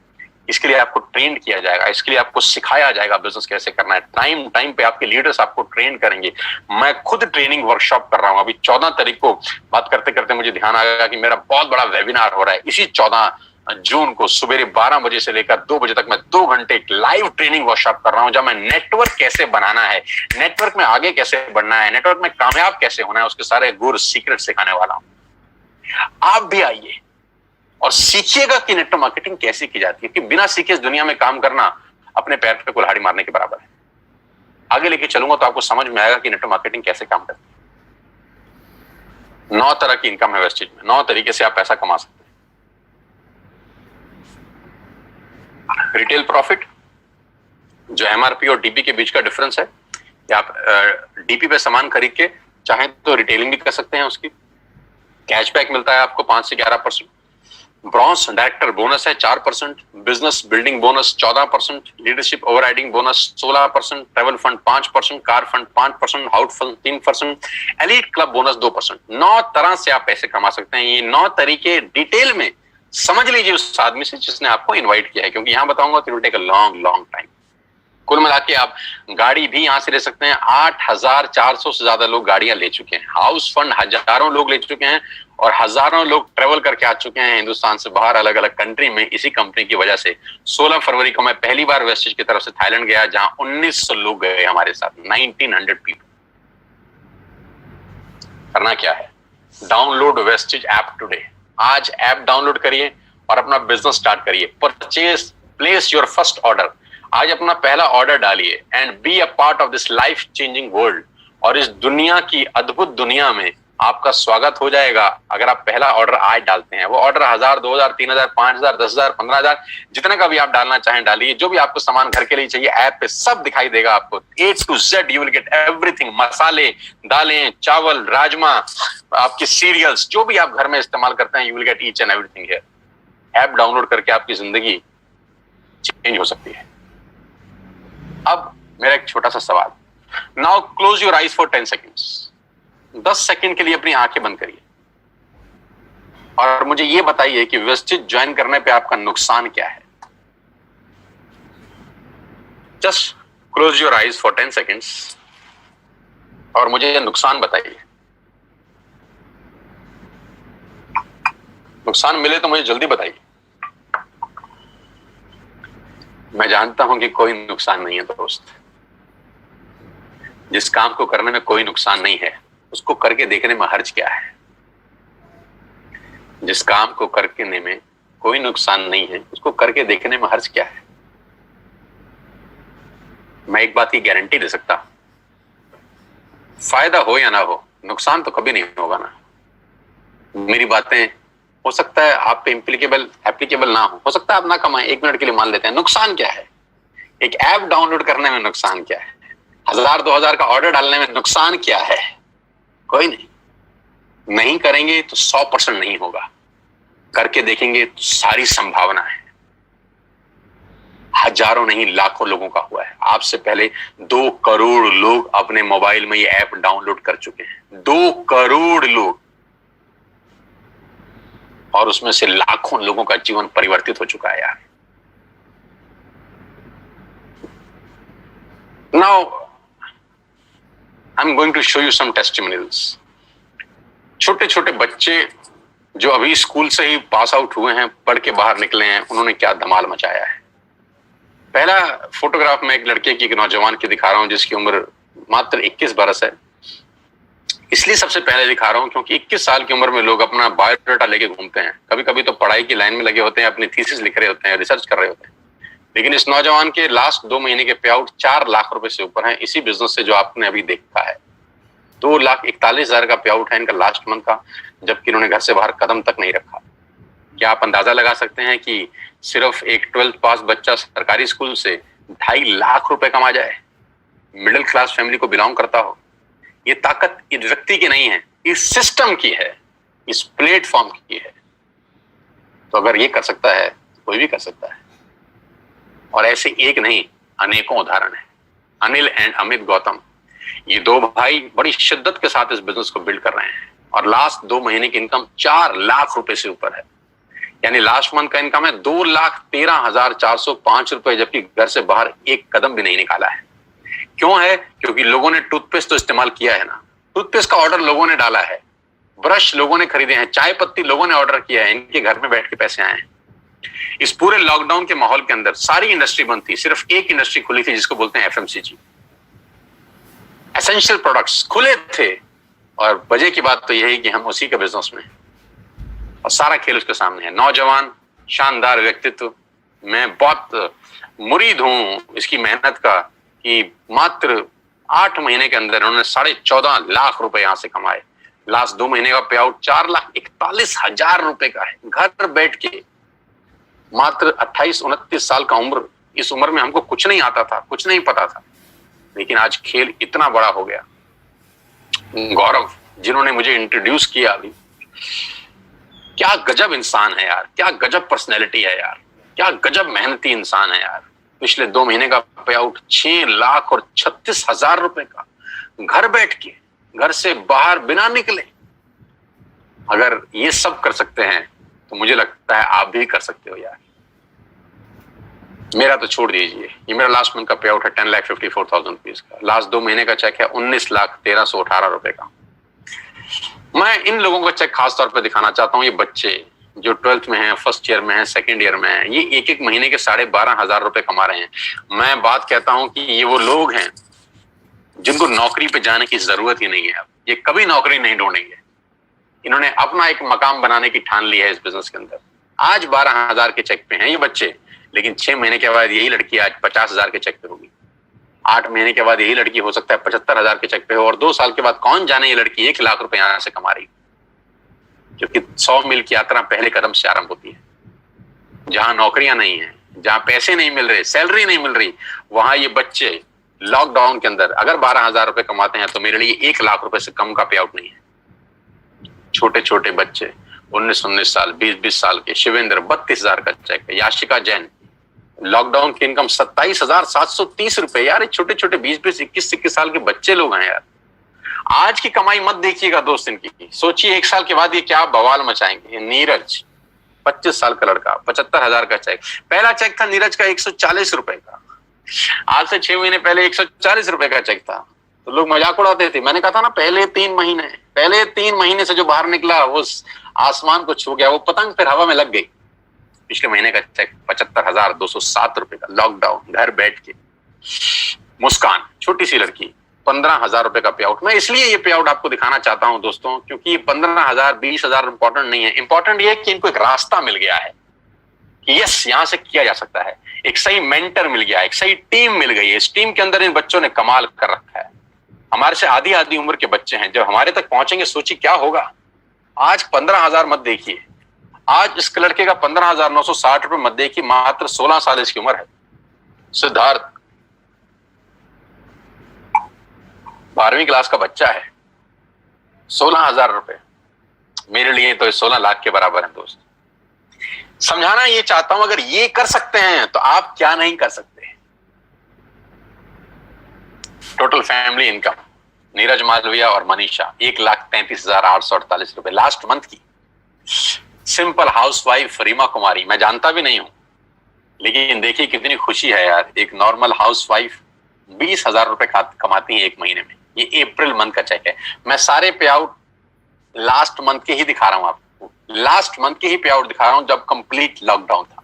इसके लिए आपको ट्रेन किया जाएगा, इसके लिए आपको सिखाया जाएगा बिजनेस कैसे करना है। टाइम टाइम पे आपके लीडर्स आपको ट्रेन करेंगे। मैं खुद ट्रेनिंग वर्कशॉप कर रहा हूं। अभी 14 तारीख को बात करते करते मुझे ध्यान आया कि मेरा बहुत बड़ा वेबिनार हो रहा है। इसी 14 जून को सुबह 12 बजे से लेकर 2 बजे तक मैं 2 घंटे एक लाइव ट्रेनिंग वर्कशॉप कर रहा हूं, जब मैं नेटवर्क कैसे बनाना है, नेटवर्क में आगे कैसे बढ़ना है, नेटवर्क में कामयाब कैसे होना है, उसके सारे गुर सीक्रेट सिखाने वाला हूं। आप भी आइए और सीखिएगा कि नेटवर्क मार्केटिंग कैसे की जाती है, कि बिना सीखे इस दुनिया में काम करना अपने पैर पे कुल्हाड़ी मारने के बराबर है। आगे लेके चलूंगा तो आपको समझ में आएगा कि नेटवर्क मार्केटिंग कैसे काम करती है। 9 तरह की इनकम है वेस्टेज में, 9 तरीके से आप पैसा कमा सकते हैं। रिटेल प्रॉफिट, जो एमआरपी और डीपी के बीच का डिफरेंस है, या आप डीपी पे सामान खरीद के चाहें तो रिटेलिंग भी कर सकते हैं। उसकी कैशबैक मिलता है आपको 5 से 11%। ब्रॉन्ज डायरेक्टर बोनस है 4%, business building bonus 14%, leadership overriding bonus 16%, travel fund 5%, car fund 5%, house fund 3%, elite club bonus 2%। 9 तरह से आप पैसे कमा सकते हैं। ये 9 तरीके डिटेल में समझ लीजिए उस आदमी से जिसने आपको इनवाइट किया है, क्योंकि यहां बताऊंगा तो it will take a long time. कुल मिला के आप गाड़ी भी यहां से ले सकते हैं। 8400 से ज्यादा लोग गाड़ियां ले चुके हैं। हाउस फंड हजारों लोग ले चुके हैं, और हजारों लोग ट्रेवल करके आ चुके हैं हिंदुस्तान से बाहर, अलग अलग कंट्री में, इसी कंपनी की वजह से। 16 फरवरी को मैं पहली बार वेस्टेज की तरफ से थाईलैंड गया, जहां 1900 लोग गए हमारे साथ, 1900 पीपल। करना क्या है, डाउनलोड वेस्टेज ऐप टुडे। आज ऐप डाउनलोड करिए और अपना बिजनेस स्टार्ट करिए। Purchase, place your first order. आज अपना पहला ऑर्डर डालिए and be a part of this life changing world. और इस दुनिया की अद्भुत दुनिया में आपका स्वागत हो जाएगा अगर आप पहला ऑर्डर आज डालते हैं। वो ऑर्डर 1000, 2000, 3000, 5000, 10000, 15000, जितना का भी आप डालना चाहें डालिए। जो भी आपको सामान घर के लिए चाहिए ऐप पे सब दिखाई देगा आपको, A to Z you will get everything. मसाले, दालें, चावल, राजमा, आपकी सीरियल्स, जो भी आप घर में इस्तेमाल करते हैं, you will get each and everything here. App download करके आपकी जिंदगी चेंज हो सकती है। अब मेरा एक छोटा सा सवाल, now close your eyes for 10 seconds. 10 second के लिए अपनी आंखें बंद करिए और मुझे यह बताइए कि वेस्टेज ज्वाइन करने पे आपका नुकसान क्या है। Just close your eyes for 10 seconds और मुझे नुकसान बताइए। नुकसान मिले तो मुझे जल्दी बताइए। मैं जानता हूं कि कोई नुकसान नहीं है दोस्त। जिस काम को करने में कोई नुकसान नहीं है उसको करके देखने में हर्ज क्या है। जिस काम को करने में कोई नुकसान नहीं है उसको करके देखने में हर्ज क्या है। मैं एक बात की गारंटी दे सकता, फायदा हो या ना हो, नुकसान तो कभी नहीं होगा ना। मेरी बातें हो सकता है आप पे एप्लीकेबल ना हो सकता है आप ना कमाएं, 1 मिनट के लिए मान लेते हैं। नुकसान क्या है? एक ऐप डाउनलोड करने में नुकसान क्या है? 1000-2000 का ऑर्डर डालने में नुकसान क्या है? कोई नहीं करेंगे तो 100% नहीं होगा, करके देखेंगे तो सारी संभावना है। हजारों नहीं लाखों लोगों का हुआ है। आपसे पहले 2 करोड़ लोग अपने मोबाइल में ये ऐप डाउनलोड कर चुके हैं, 2 करोड़ लोग, और उसमें से लाखों लोगों का जीवन परिवर्तित हो चुका है यार। Now I'm going to show you some testimonials. छोटे छोटे बच्चे जो अभी स्कूल से ही पास आउट हुए हैं, पढ़ के बाहर निकले हैं, उन्होंने क्या धमाल मचाया है। पहला फोटोग्राफ मैं एक लड़के की, एक नौजवान की दिखा रहा हूं जिसकी उम्र मात्र 21 बरस है। इसलिए सबसे पहले दिखा रहा हूं क्योंकि 21 साल की उम्र में लोग अपना बायोडाटा लेके घूमते हैं। कभी कभी तो पढ़ाई की लाइन में लगे होते हैं, अपनी थीसिस लिख रहे होते हैं, रिसर्च कर रहे होते हैं। लेकिन इस नौजवान के लास्ट 2 महीने के पे आउट 4 लाख रुपए से ऊपर हैं, इसी बिजनेस से जो आपने अभी देखा है। 2,41,000 का पे आउट है इनका लास्ट मंथ का, जबकि इन्होंने घर से बाहर कदम तक नहीं रखा। क्या आप अंदाजा लगा सकते हैं कि सिर्फ एक 12th पास बच्चा सरकारी स्कूल से 2.5 लाख रुपए कमा जाए, मिडिल क्लास फैमिली को बिलोंग करता हो? ये ताकत इस व्यक्ति की नहीं है, इस सिस्टम की है, इस प्लेटफॉर्म की है। तो अगर ये कर सकता है तो कोई भी कर सकता है। और ऐसे एक नहीं, अनेकों उदाहरण है। अनिल एंड अमित गौतम, ये 2 भाई बड़ी शिद्दत के साथ इस बिजनेस को बिल्ड कर रहे हैं और लास्ट 2 महीने की इनकम 4 लाख रुपए से ऊपर है। यानी लास्ट मंथ का इनकम है 2,13,405 रुपए, जबकि घर से बाहर एक कदम भी नहीं निकाला है। क्यों है? क्योंकि लोगों ने टूथपेस्ट तो इस्तेमाल किया है ना, टूथपेस्ट का ऑर्डर लोगों ने डाला है, ब्रश लोगों ने खरीदे हैं, चाय पत्ती लोगों ने ऑर्डर किया है, इनके घर में बैठ के पैसे आए हैं। इस पूरे लॉकडाउन के माहौल के अंदर सारी इंडस्ट्री बंद थी, सिर्फ एक इंडस्ट्री खुली थी जिसको बोलते हैं एफएमसीजी। एसेंशियल प्रोडक्ट्स खुले थे और वजह की बात तो यही कि हम उसी के बिजनेस में, और सारा खेल उसके सामने है। नौजवान, शानदार व्यक्तित्व, मैं बहुत मुरीद हूं इसकी मेहनत का कि मात्र 8 महीने के अंदर उन्होंने 14.5 लाख रुपए यहां से कमाए। लास्ट 2 महीने का पे आउट 4,41,000 रुपए का है, घर बैठ के। मात्र 28-29 साल का उम्र, इस उम्र में हमको कुछ नहीं आता था, कुछ नहीं पता था, लेकिन आज खेल इतना बड़ा हो गया। गौरव जिन्होंने मुझे इंट्रोड्यूस किया अभी, क्या गजब इंसान है यार, क्या गजब पर्सनैलिटी है यार, क्या गजब मेहनती इंसान है यार। पिछले 2 महीने का पे आउट 6,36,000 रुपए का, घर बैठ के, घर से बाहर बिना निकले। अगर ये सब कर सकते हैं तो मुझे लगता है आप भी कर सकते हो यार। मेरा तो छोड़ दीजिए, ये मेरा लास्ट मंथ का पे आउट है 10,54,000 रुपीज का। लास्ट 2 महीने का चेक है 19,1318 रुपए का। मैं इन लोगों का चेक खास तौर पर दिखाना चाहता हूँ। ये बच्चे जो 12th में हैं, फर्स्ट ईयर में हैं, सेकेंड ईयर में हैं, ये एक महीने के 12,500 रुपए कमा रहे हैं। मैं बात कहता हूं कि ये वो लोग हैं जिनको नौकरी पे जाने की जरूरत ही नहीं है। अब ये कभी नौकरी नहीं ढूंढेंगे। इन्होंने अपना एक मकाम बनाने की ठान ली है इस बिजनेस के अंदर। आज 12,000 के चेक पे हैं ये बच्चे, लेकिन 6 महीने के बाद यही लड़की आज 50,000 के चेक पे होगी। 8 महीने के बाद यही लड़की हो सकता है 75,000 के चेक पे हो, और 2 साल के बाद कौन जाने ये लड़की 1 लाख रुपए यहां से कमा रही, क्योंकि 100 मील की यात्रा पहले कदम से आरंभ होती है। जहां नौकरियां नहीं है, जहां पैसे नहीं मिल रहे, सैलरी नहीं मिल रही, वहां ये बच्चे लॉकडाउन के अंदर अगर 12,000 रुपए कमाते हैं तो मेरे लिए 1 लाख रुपए से कम का पे आउट नहीं है। छोटे छोटे बच्चे 19-19 साल, 20-20 साल के, शिवेंद्र 32,000 का चेक है, याशिका जैन लॉकडाउन की इनकम 27,730 रुपए। यार छोटे छोटे 20-20, 21-21 साल के बच्चे लोग हैं यार। आज की कमाई मत देखिएगा दोस्त इनकी, सोचिए 1 साल के बाद ये क्या बवाल मचाएंगे। नीरज 25 साल का लड़का, 75,000 का चेक। पहला चेक था नीरज का 140 रुपए का, आज से 6 महीने पहले 140 रुपए का चेक था। तो लोग मजाक उड़ाते थे। मैंने कहा था ना, पहले 3 महीने से जो बाहर निकला वो आसमान को छू गया, वो पतंग फिर हवा में लग गई। पिछले महीने का चेक 75,207 रुपए का, लॉकडाउन, घर बैठ के। मुस्कान छोटी सी लड़की 15,000 रुपए का पे आउट। मैं इसलिए ये पे आउट आपको दिखाना चाहता हूं दोस्तों, क्योंकि 15,000 20,000 इंपॉर्टेंट नहीं है। इंपॉर्टेंट ये है कि इनको एक रास्ता मिल गया है कि यस, यहां से किया जा सकता है। एक सही मेंटर मिल गया, एक सही टीम मिल गई है। इस टीम के अंदर इन बच्चों ने कमाल कर रखा है। हमारे से आधी उम्र के बच्चे हैं, जब हमारे तक पहुंचेंगे सोचिए क्या होगा। आज 15,000 मत देखिए, आज इस लड़के का 15,960 रुपए मत देखिए, मात्र 16 साल इसकी उम्र है। सिद्धार्थ 12वीं क्लास का बच्चा है, 16,000 रुपए, मेरे लिए तो 16 लाख के बराबर है दोस्त। समझाना ये चाहता हूं, अगर ये कर सकते हैं तो आप क्या नहीं कर सकते। Total family income Neeraj Malviya और मनीषा 1,33,848 रुपए लास्ट मंथ की। सिंपल हाउसवाइफ रीमा कुमारी, मैं जानता भी नहीं हूं, लेकिन देखिए कितनी खुशी है यार, एक नॉर्मल हाउसवाइफ 20,000 रुपए कमाती है एक महीने में। ये अप्रैल मंथ का चेक है। मैं सारे पे आउट लास्ट मंथ के ही दिखा रहा हूं आपको, लास्ट मंथ के ही पे आउट दिखा रहा हूं जब कंप्लीट लॉकडाउन था।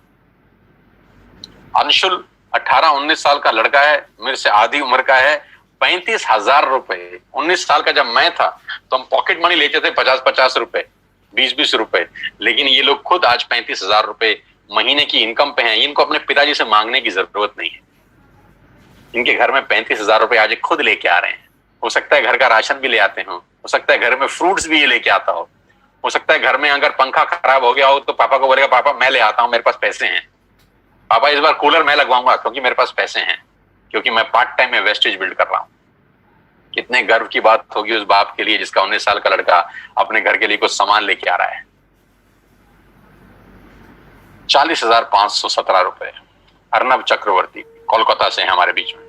अंशुल 18-19 साल का लड़का है, मेरे से आधी उम्र का है, 35,000 रुपए। 19 साल का जब मैं था तो हम पॉकेट मनी लेते थे 50-50 रुपए, 20-20 रुपए, लेकिन ये लोग खुद आज 35,000 रुपए महीने की इनकम पे हैं। इनको अपने पिताजी से मांगने की जरूरत नहीं है। इनके घर में 35,000 रुपए आज खुद लेके आ रहे हैं। हो सकता है घर का राशन भी ले आते हो सकता है घर में फ्रूट्स भी ये लेके आता हो सकता है घर में अगर पंखा खराब हो गया हो तो पापा को बोलेगा पापा मैं ले आता हूं, मेरे पास पैसे हैं, पापा इस बार कूलर मैं लगवाऊंगा क्योंकि मेरे पास पैसे हैं, क्योंकि मैं पार्ट टाइम में वेस्टेज बिल्ड कर रहा हूं। कितने गर्व की बात होगी उस बाप के लिए जिसका 19 साल का लड़का अपने घर के लिए कुछ सामान लेके आ रहा है। 40,517 रुपए। अर्नब चक्रवर्ती कोलकाता से है हमारे बीच में।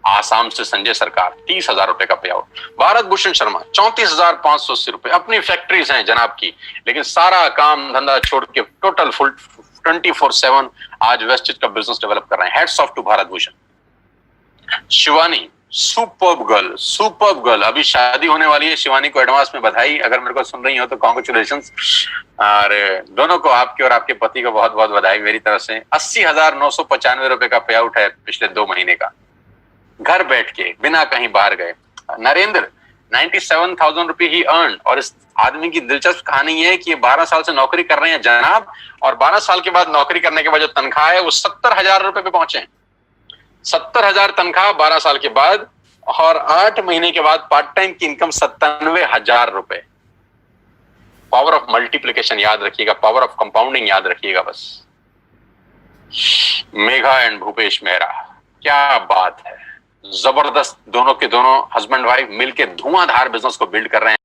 आसाम से संजय सरकार 30,000 रुपए का पे आउट। भारत भूषण शर्मा 34,580 रुपए। अपनी फैक्ट्रीज हैं जनाब की, लेकिन सारा काम धंधा छोड़ के टोटल फुल 24/7 आज वेस्टेज का बिजनेस डेवलप कर रहे हैं। Hats off to Bharat Bhushan. Shivani superb girl, अभी शादी होने वाली है। शिवानी को एडवांस में बधाई, अगर मेरे को सुन रही हो तो कॉन्ग्रेचुलेशंस। और दोनों को, आपके और आपके पति को बहुत बहुत बधाई मेरी तरफ से। 80,995 रुपए का पे आउट है पिछले 2 महीने का, घर बैठ के बिना कहीं बाहर गए। नरेंद्र 97,000 रुपए ही अर्न। और इस आदमी की दिलचस्प कहानी ये है कि ये 12 साल से नौकरी कर रहे हैं जनाब, और 12 साल के बाद नौकरी करने के बाद जो तनख्वाह है वो 70,000 रुपए पे पहुंचे। 70,000 तनख्वाह 12 साल के बाद, और 8 महीने के बाद पार्ट टाइम की इनकम 97,000 रुपए। पावर ऑफ मल्टीप्लिकेशन याद रखिएगा, पावर ऑफ कंपाउंडिंग याद रखिएगा बस। मेघा एंड भूपेश मेहरा, क्या बात है, जबरदस्त। दोनों के दोनों हस्बैंड वाइफ मिलके धुआंधार बिजनेस को बिल्ड कर रहे हैं।